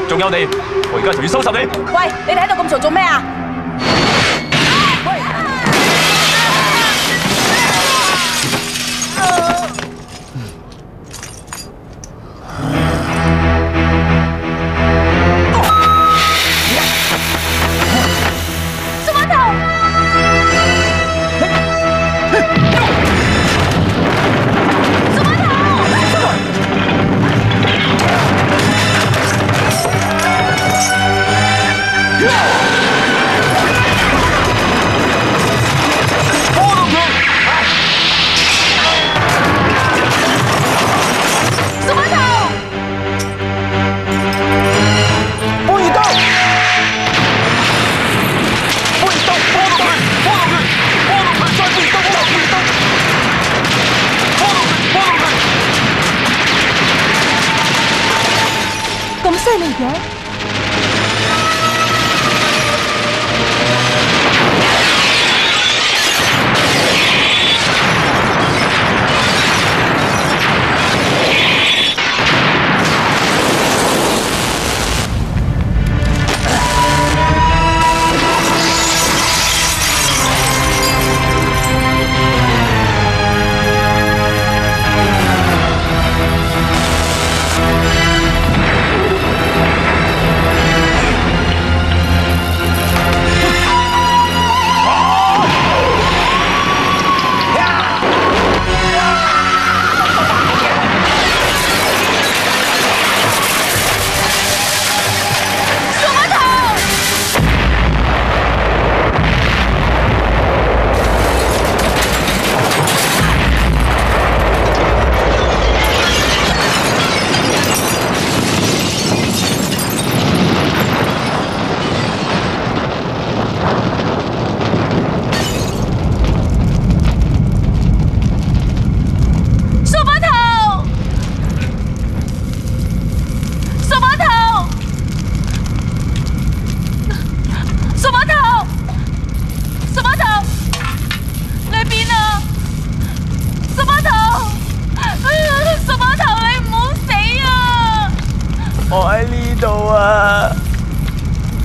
仲有你，我而家就要收拾你。喂，你哋喺度咁嘈做咩啊？咁犀利嘅？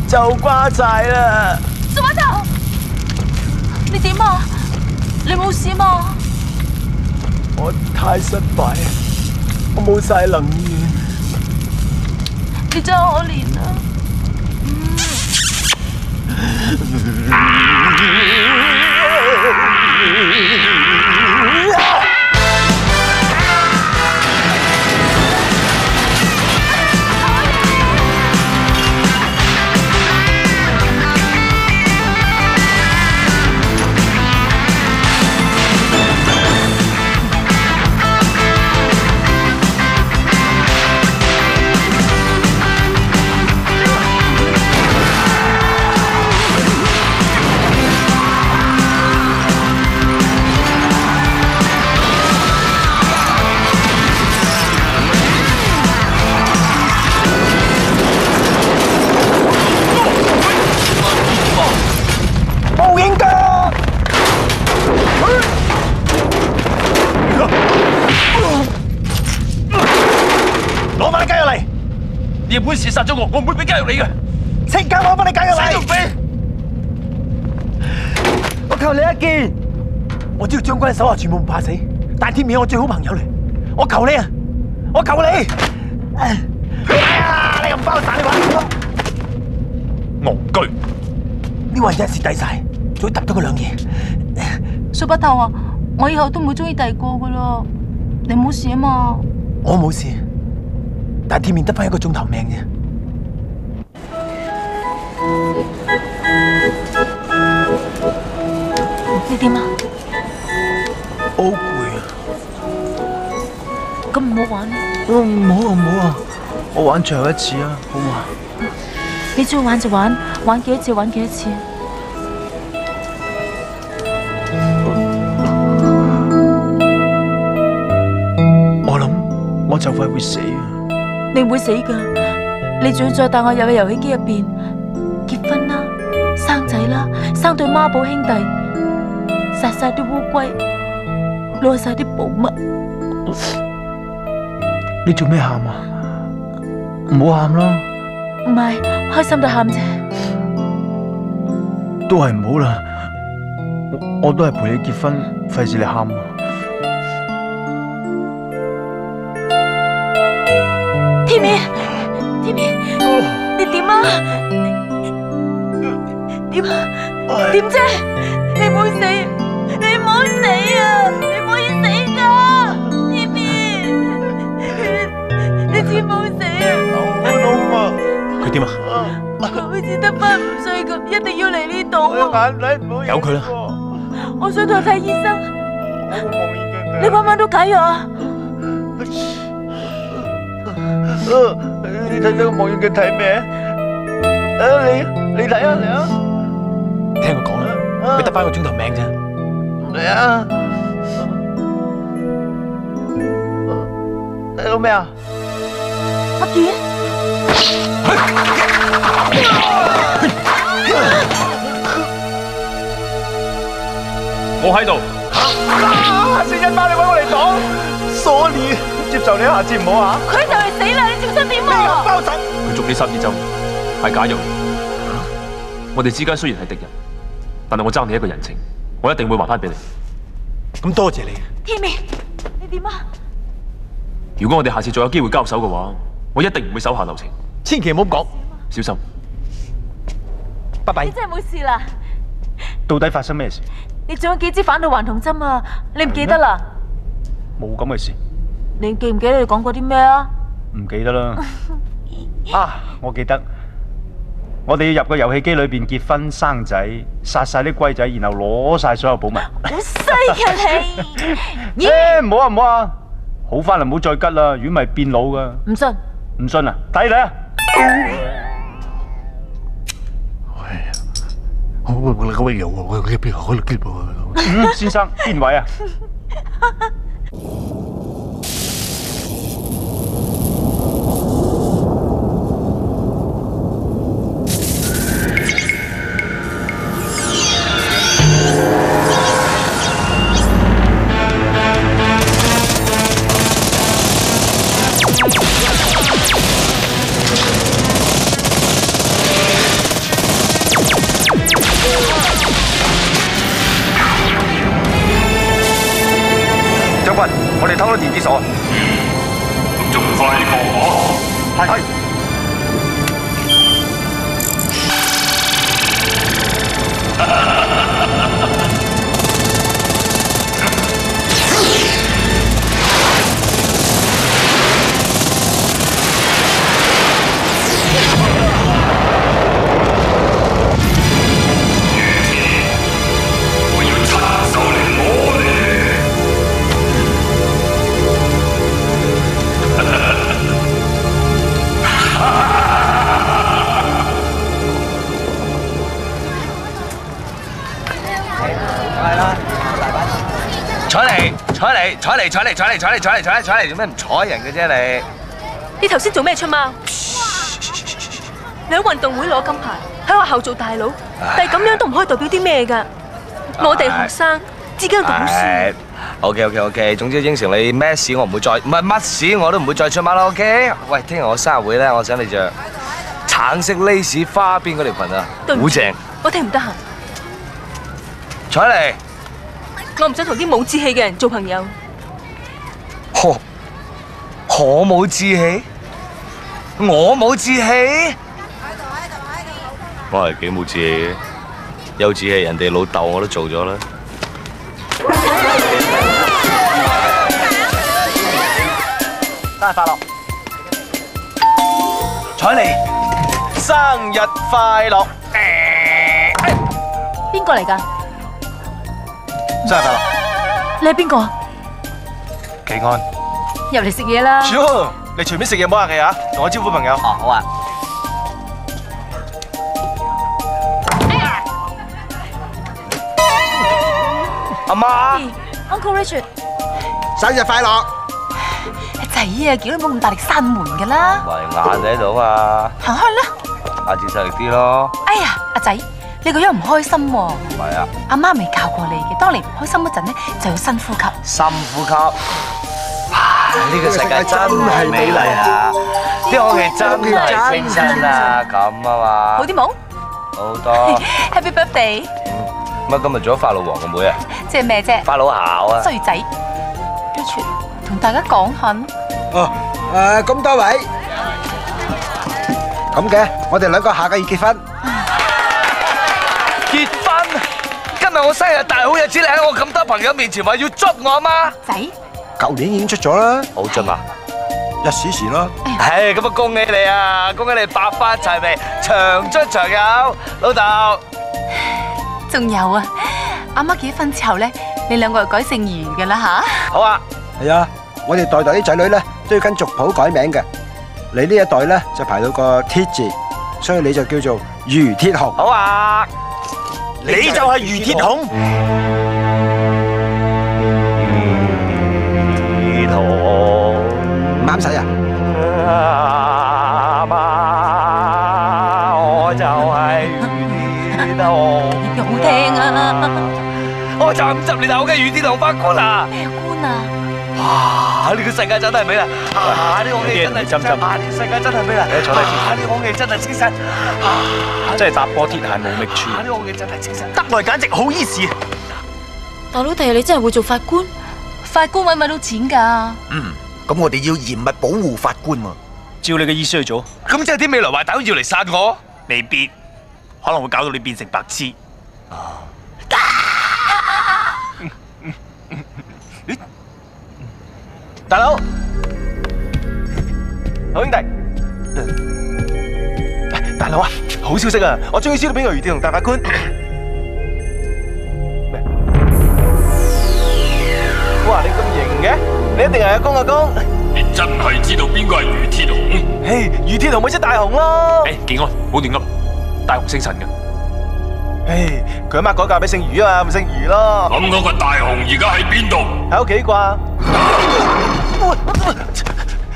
就瓜晒啦！掃把頭，你點啊？你冇事嘛？我太失敗，我冇晒能源。你真可憐啊！你本事殺咗我，我唔會俾雞肉你嘅。即刻攞翻你雞肉嚟！死都唔俾！我求你一件，我知道將軍手下全部唔怕死，但係天面係我最好朋友嚟，我求你啊！我求你！哎呀，你咁包散你玩戇居！呢位真係蝕底晒，仲要揼到佢兩嘢。水筆頭啊，我以後都唔會中意第二個噶啦，你冇事啊嘛？我冇事。但天面得翻1個鐘頭命啫。你點啊？好攰啊！咁唔好玩。唔好啊唔好啊，我玩最後一次啊，好嘛？你中意玩就玩，玩幾多次玩幾多次。我諗我就快會死啊！你唔會死噶，你仲要再帶我入去遊戲機入邊結婚啦、生仔啦、生對孖寶兄弟，殺晒啲烏龜，攞晒啲寶物。你做咩喊啊？唔好喊啦！唔係，開心到喊啫。都係唔好啦，我都係陪你結婚，費事你喊啊！天面，天面，你點啊？點啊？點啫？你唔好死，你唔好死啊！你唔可以死噶，天面，你千唔好死啊！我老啊！佢點啊？佢好似得返5歲咁，一定要嚟呢度啊！眼仔唔好由佢啦。我想同佢睇醫生，你搵唔搵到解藥啊？你睇到個望遠鏡睇咩？你睇啊嚟啊！聽佢講啦，你得翻1個鐘頭命啫。嚟啊！睇到咩啊？阿健，我喺度。四珍媽，你搵我嚟擋？Sorry，接受你，下次唔好啊！佢就嚟死啦，你仲想點啊？包神！佢捉呢3支針係假藥。我哋之間雖然係敵人，但係我爭你一個人情，我一定會還翻俾你。咁多謝你。天面，你點啊？如果我哋下次再有機會交手嘅話，我一定唔會手下留情。千祈唔好講，小心。拜拜。你真係冇事啦？到底發生咩事？你仲有幾支反老還童針啊？你唔記得啦？冇咁嘅事。你記唔記得你講過啲咩啊？唔記得啦。啊，我記得。我哋要入個遊戲機裏邊結婚生仔，殺晒啲龜仔，然後攞晒所有寶物。好衰㗎你！唔好啊唔好啊，好翻啦，唔好再吉啦，如果咪變老噶。唔信？唔信啊？睇你啊！先生邊位啊？將軍，我哋偷咗電子鎖。咁仲快放我？係。坐嚟，做咩唔睬人嘅啫你？你頭先做咩出貓？你喺運動會攞金牌，喺學校做大佬，但係咁樣都唔可以代表啲咩㗎。我哋學生自己要讀好書。OK， 總之應承你咩事我唔會再，唔係乜事我都唔會再出貓啦。OK？喂，聽日我生日會咧，我想你着橙色 lace 花邊嗰條裙啊，好正。我聽唔得閒。彩嚟，我唔想同啲冇志氣嘅人做朋友。我冇志氣，我冇志氣，我係幾冇志氣嘅，有志氣人哋老豆我都做咗啦。生日快樂，彩妮，生日快樂！邊個嚟㗎？生日快樂！你係邊個啊？技安。入嚟食嘢啦！你隨便食嘢唔好客氣啊，同我招呼朋友。哦，好啊。阿媽 ，Uncle Richard， 生日快樂！仔啊，叫你冇咁大力閂門㗎啦。埋眼喺度啊！行開啦！下次細力啲咯。哎呀，阿仔，你個樣唔開心喎。唔係啊，阿媽未教過你嘅，當你唔開心嗰陣咧，就要深呼吸。深呼吸。呢個世界真係美麗啊！啲空氣真係清新啊！咁啊嘛。好啲冇？好多。Happy birthday！ 乜今日做咗法老王個妹啊？即係咩啫？法老姣啊！衰仔 ，Richard 同大家講下。哦，咁多位，咁嘅，我哋兩個下個月結婚。結婚？今日我生日大好日子，你喺我咁多朋友面前話要捉我啊嘛？仔。舊年已經出咗啦，好盡啊！一時時咯。唉，咁啊恭喜你啊！恭喜你百花齊眉，長出長有，老豆。仲有啊，阿媽結婚之後咧，你兩個就改姓余噶啦吓。好啊。係啊，我哋代代啲仔女咧都要跟族譜改名嘅。你呢一代咧就排到個鐵字，所以你就叫做余鐵雄。好啊，你就係余鐵雄。唔啱使啊！阿媽，我就係余鐵雄。好聽啊！我就50年後嘅余鐵雄法官啊！咩官啊？哇！呢個世界真係美啦！呢個空氣真係清新！呢個世界真係美啦！你坐低先。呢個空氣真係清新！真係踏破鐵鞋無覓處。呢個空氣真係清新！得來簡直好意思。大佬，第日你真係會做法官？法官搵唔搵到錢㗎？咁我哋要嚴密保護法官喎。照你嘅意思去做。咁即係啲未來壞蛋要嚟殺我？未必，可能會搞到你變成白痴。大佬，好兄弟，大佬啊，好消息啊！我終於知道邊個余鐵雄大法官。哇！你咁型嘅，你一定係阿公阿公。你真係知道邊個係余鐵雄？嘿，余鐵雄咪即係大雄咯。技安，唔好亂噏，大雄姓陳嘅。唉，佢阿媽改嫁俾姓余啊嘛，咪姓余咯。咁嗰個大雄而家喺邊度？喺屋企啩？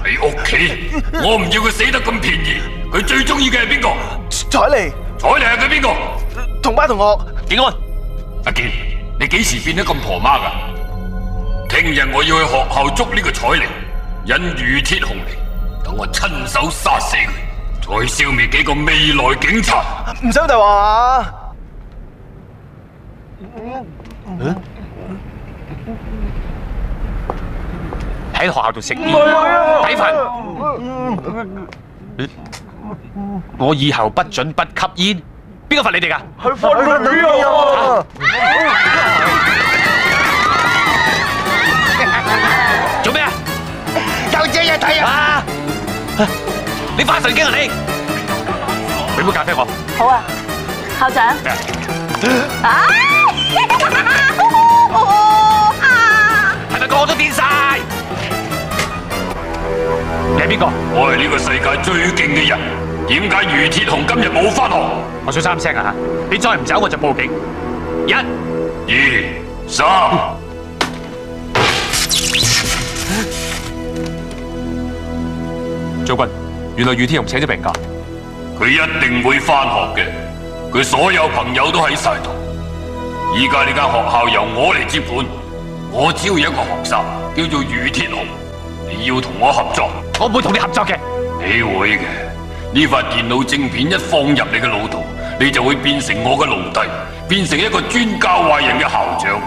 喺屋企？我唔要佢死得咁便宜。佢最中意嘅係邊個？彩妮。彩妮係佢邊個？同班同學。技安，阿健，你幾時變得咁婆媽噶？聽日我要去學校捉呢個彩妮，引余鐵雄嚟，等我親手殺死佢，再消滅幾個未來警察。唔使大話。喺學校度食煙，睇份。我以後不准不吸煙。邊個罰你哋㗎？係罰你啊！做咩啊？有隻嘢睇啊！你發神經啊你！俾杯咖啡我。好啊，校長。係咪個個都癲晒？你係邊個？我係呢個世界最勁嘅人。點解余鐵雄今日冇返學？我數3聲啊！你再唔走我就報警。1、2、3。將軍，原來余鐵雄請咗病假。佢一定會返學嘅。佢所有朋友都喺晒度。依家呢間學校由我嚟接管。我只要一個學生叫做余鐵雄，你要同我合作。我唔會同你合作嘅。你會嘅。呢塊電腦晶片一放入你嘅腦度，你就會變成我嘅奴隸，變成一個專教壞人嘅校長。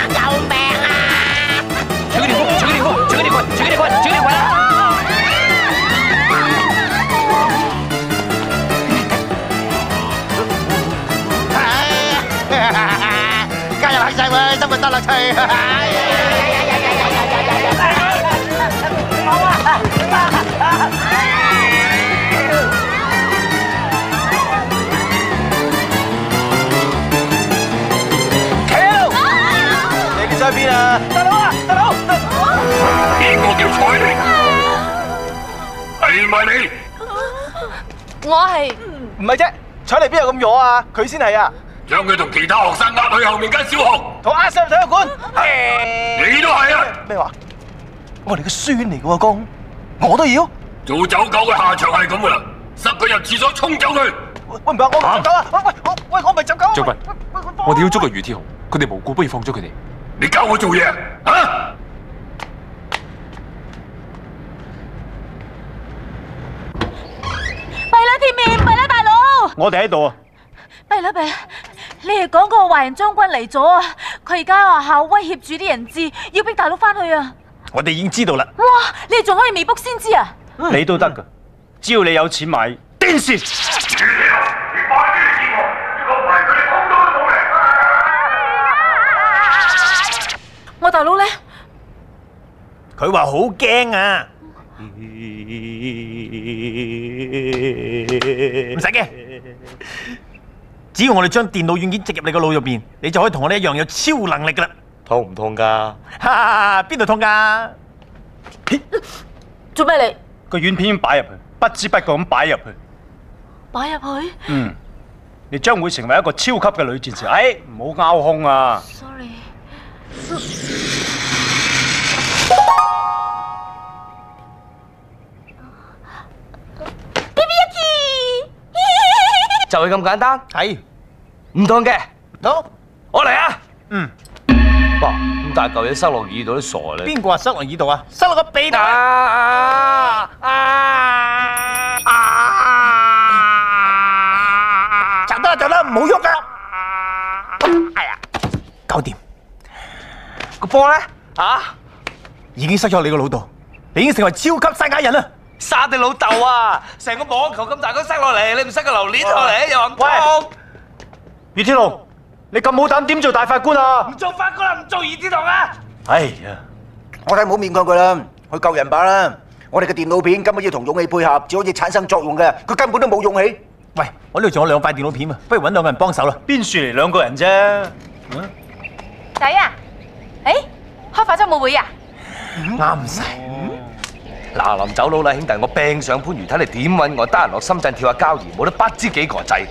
救命啊！取佢條褲，取佢條褲，取佢條棍，取佢條棍，取佢條棍啦！加入黑社會，生活得樂趣。你哋喺邊啊？大佬啊！大佬！邊個叫彩玲？係咪你？我係唔係啫，彩嚟邊有咁弱啊？佢先係啊！將佢同其他學生押去後面間小學，同押上體育館。你都係啊？咩話？我哋嘅孫嚟嘅喎，公，我都要。做走狗嘅下場係咁噶啦，塞佢入廁所衝走佢。喂，唔係我走狗啊！喂，我唔係走狗。將軍，我哋要捉個余鐵雄，佢哋無辜，不如放咗佢哋。你教我做嘢啊？弊啦，鐵面，弊啦，大佬。我哋喺度啊！弊啦弊啦，你哋講個壞人將軍嚟咗啊！佢而家喺學校威脅住啲人質，要逼大佬翻去啊！我哋已經知道啦。哇！你哋仲可以未卜先知啊？你都得噶，只要你有錢買電視。我大佬咧，佢話好驚啊！唔使驚，只要我哋將電腦軟件植入你個腦入邊，你就可以同我哋一樣有超能力噶啦。痛唔痛㗎？哈哈，邊度痛㗎？做咩你？個軟片已經擺入去，不知不覺咁擺入去。擺入去？嗯，你將會成為一個超級嘅女戰士。哎，唔好拗空啊 ！Sorry。就係咁簡單，係唔痛嘅。好，我嚟啊！嗯，哇，咁大嚿嘢塞落耳度都傻咧。邊個話塞落耳度啊？塞落個鼻度就得啦，就得，唔好喐噶。哎呀，搞掂。個波咧已經塞咗你個腦度，你已經成為超級賽亞人啦！殺你老豆啊！成個網球咁大個塞落嚟，你唔塞個榴蓮落嚟又話唔痛？余鐵雄，你咁冇膽點做大法官啊？唔做法官啦，唔做余鐵雄啊！哎呀，我睇唔好勉強佢啦，去救人吧啦！我哋嘅電腦片根本要同勇氣配合，至可以產生作用嘅，佢根本都冇勇氣。喂，我呢度仲有2塊電腦片啊，不如揾2個人幫手啦。邊算嚟2個人啫？仔啊！誒，開化妝舞會啊！啱晒。嗱，臨走佬啦，兄弟，我病上番禺，睇你點揾我？得閒落深圳跳下交誼，冇得不知幾個仔。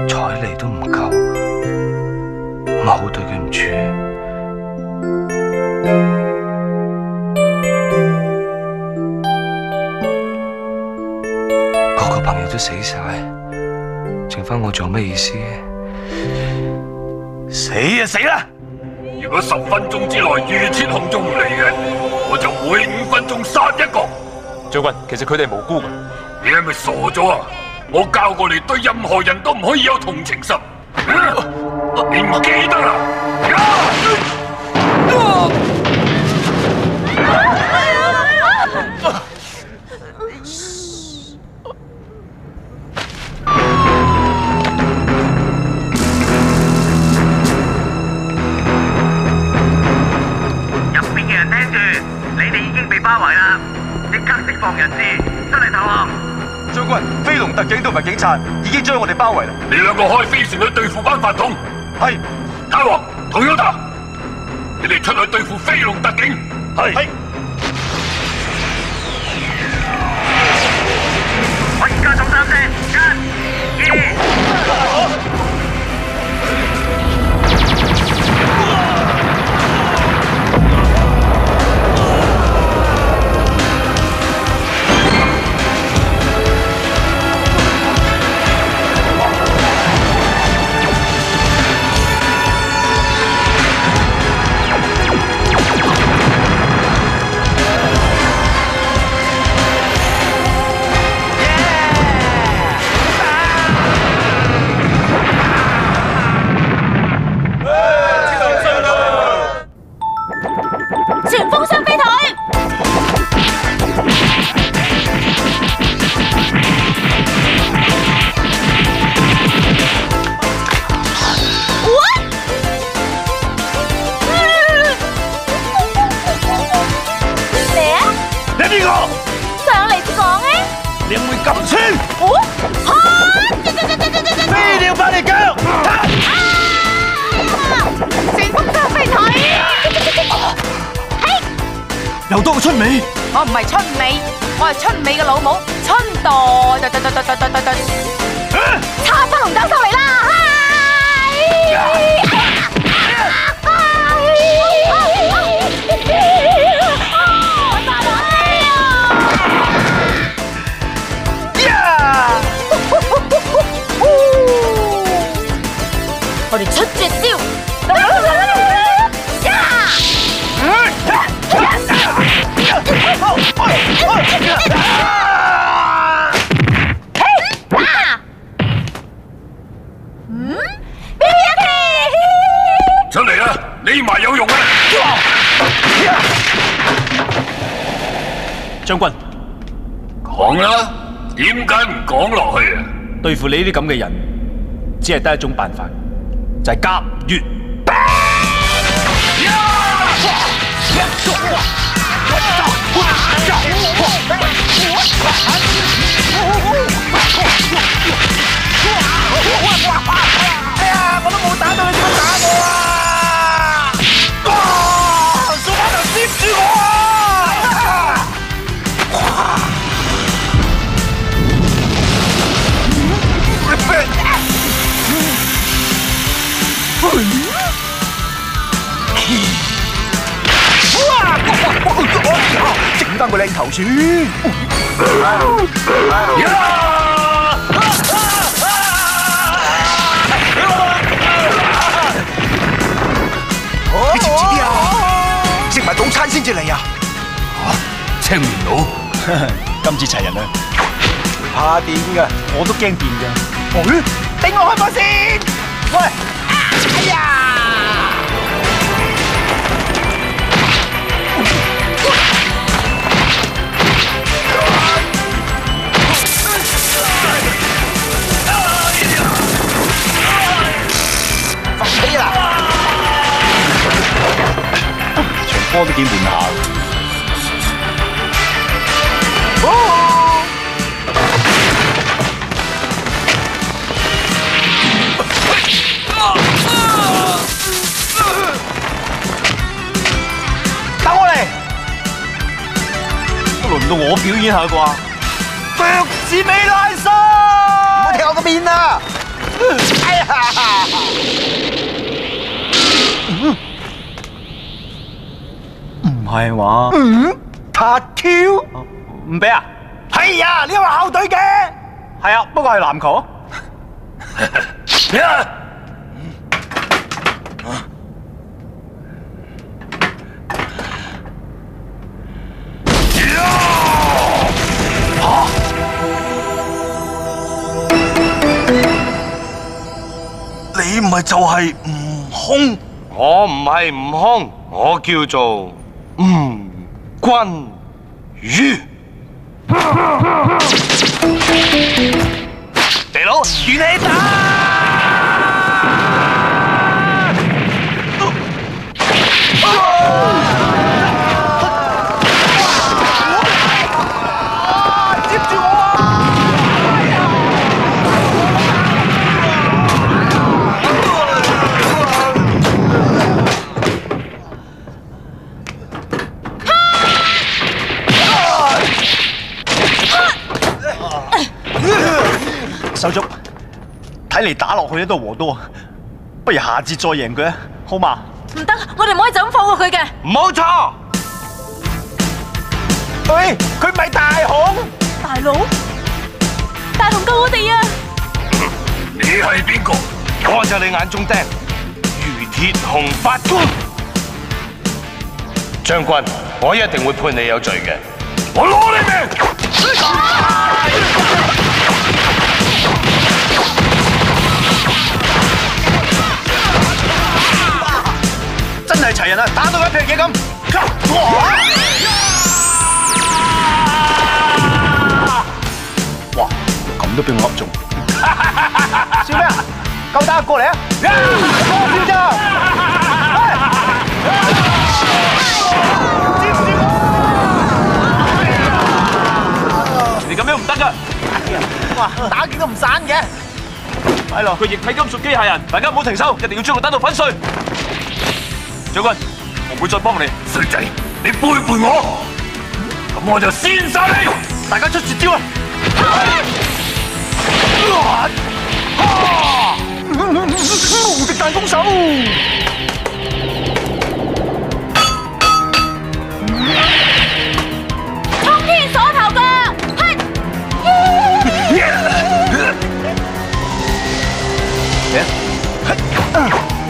彩嚟都唔夠，我好對佢唔住。朋友都死晒，剩翻我做咩意思？死就死啦！如果10分鐘之內余鐵雄仲唔嚟嘅，我就每5分鐘殺一個。將軍，其實佢哋係無辜嘅。你係咪傻咗啊？我教過你對任何人都唔可以有同情心，你唔記得啦？入邊嘅人聽住，你哋已經被包圍啦，即刻釋放人質，出嚟投降！將軍，飛龍特警同埋警察已經將我哋包圍啦。你兩個開飛船去對付班法統。係。太王，同樣打，你哋出去對付飛龍特警。係。我而家數3聲，1、2。前鋒雙飛腿。嚟啊！你係邊個？上嚟先講啊！你唔會咁穿？哦，飛掉翻你腳！前鋒雙飛腿。又多個春美，我唔係春美，我係春美嘅老母春代。叉分紅燈收嚟啦！我哋出絕招。出嚟啦！匿埋有用啊！將軍，講啦，點解唔講落去啊？對付你呢啲咁嘅人，只係得一種辦法，就係甲乙。哎呀，我都冇打到你，點樣打我啊？掃把頭接住我啊！整翻個靚頭先。你知唔知啲啊？食埋早餐先至嚟啊！青面佬，今次齊人啦，怕電㗎，我都驚電㗎。頂我開火先！喂！哎呀！放屁啦！場波都幾悶下。等我嚟！都輪到我表演下啩？腳趾尾拉伸，唔好踢我個面啊！哎呀！唔係話？塔 Q？唔俾啊？係啊，你係校隊嘅。係啊，不過係籃球。係就係悟空？我唔係悟空，我叫做吳君如。地佬，元氣彈！手足，睇嚟打落去都和多，不如下節再贏佢啊，好嘛？唔得，我哋唔可以就咁放過佢嘅。冇錯。喂，佢唔係大雄。大佬，大雄救我哋啊！你係邊個？我就你眼中釘，余鐵雄法官。將軍，我一定會判你有罪嘅。我攞你命！真係齊人啊！打到一劈嘢咁。哇！咁都俾我噏中。笑咩啊？夠膽過嚟啊！笑咋？你咁樣唔得噶！哇，打極都唔散嘅。係咯，佢液體金屬機械人，大家唔好停手，一定要將佢打到粉碎。將軍，我唔會再幫你。衰仔，你背叛我，咁我就先殺你！大家出絕招啊！無敵彈弓手！衝天鎖頭腳，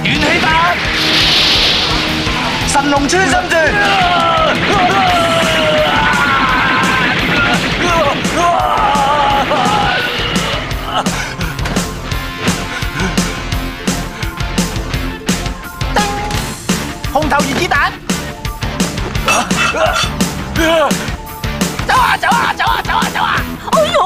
元氣彈，神龍穿心拳。紅頭原子彈，走啊走啊走啊走啊走啊！哎呦！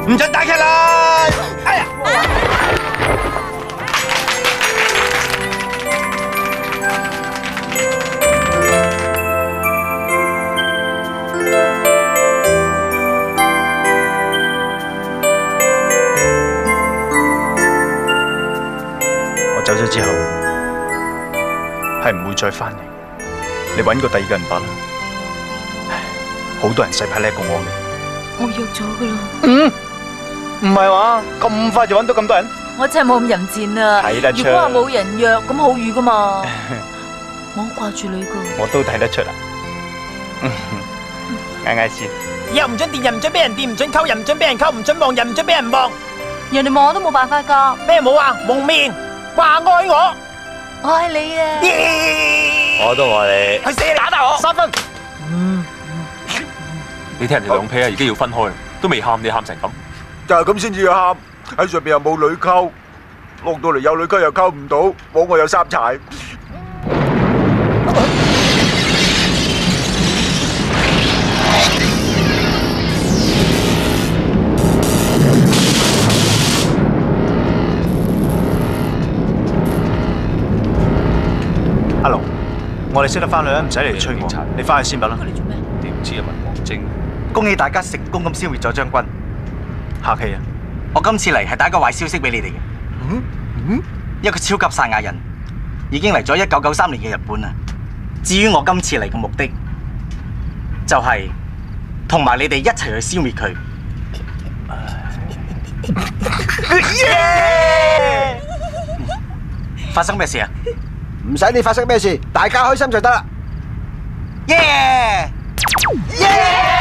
唔准打劇啦！哎呀！我走咗之後，係唔會再翻嚟。你揾個第二個人辦啦。好多人洗牌叻過我嘅。我約咗噶啦。唔係話咁快就揾到咁多人？我真係冇咁淫賤啊！睇得出。如果話冇人約，咁好預噶嘛。我好掛住你噶。我都睇得出啦。嗌嗌先。又唔准電，又唔准俾人電，唔准溝，又唔准俾人溝，唔准望，又唔准俾人望。人哋望我都冇辦法噶。咩冇啊？蒙面，話愛我。我愛你啊！我都愛你。去死你！打我！3分。你睇人哋兩 pair 已經要分開，都未喊，你喊成咁。就係咁先至要喊，喺上邊又冇女溝，落到嚟有女溝又溝唔到，冇我有三柴。阿龍，我哋識得翻去啦，唔使嚟催我。你翻去先吧啦。你做咩？你唔知啊，文王精。恭喜大家成功咁消滅咗將軍。客氣啊！我今次嚟係帶一個壞消息俾你哋嘅。一個超級賽亞人已經嚟咗1993年嘅日本啦。至於我今次嚟嘅目的，就係同埋你哋一齊去消滅佢。發生咩事啊？唔使你發生咩事，大家開心就得啦。耶！耶！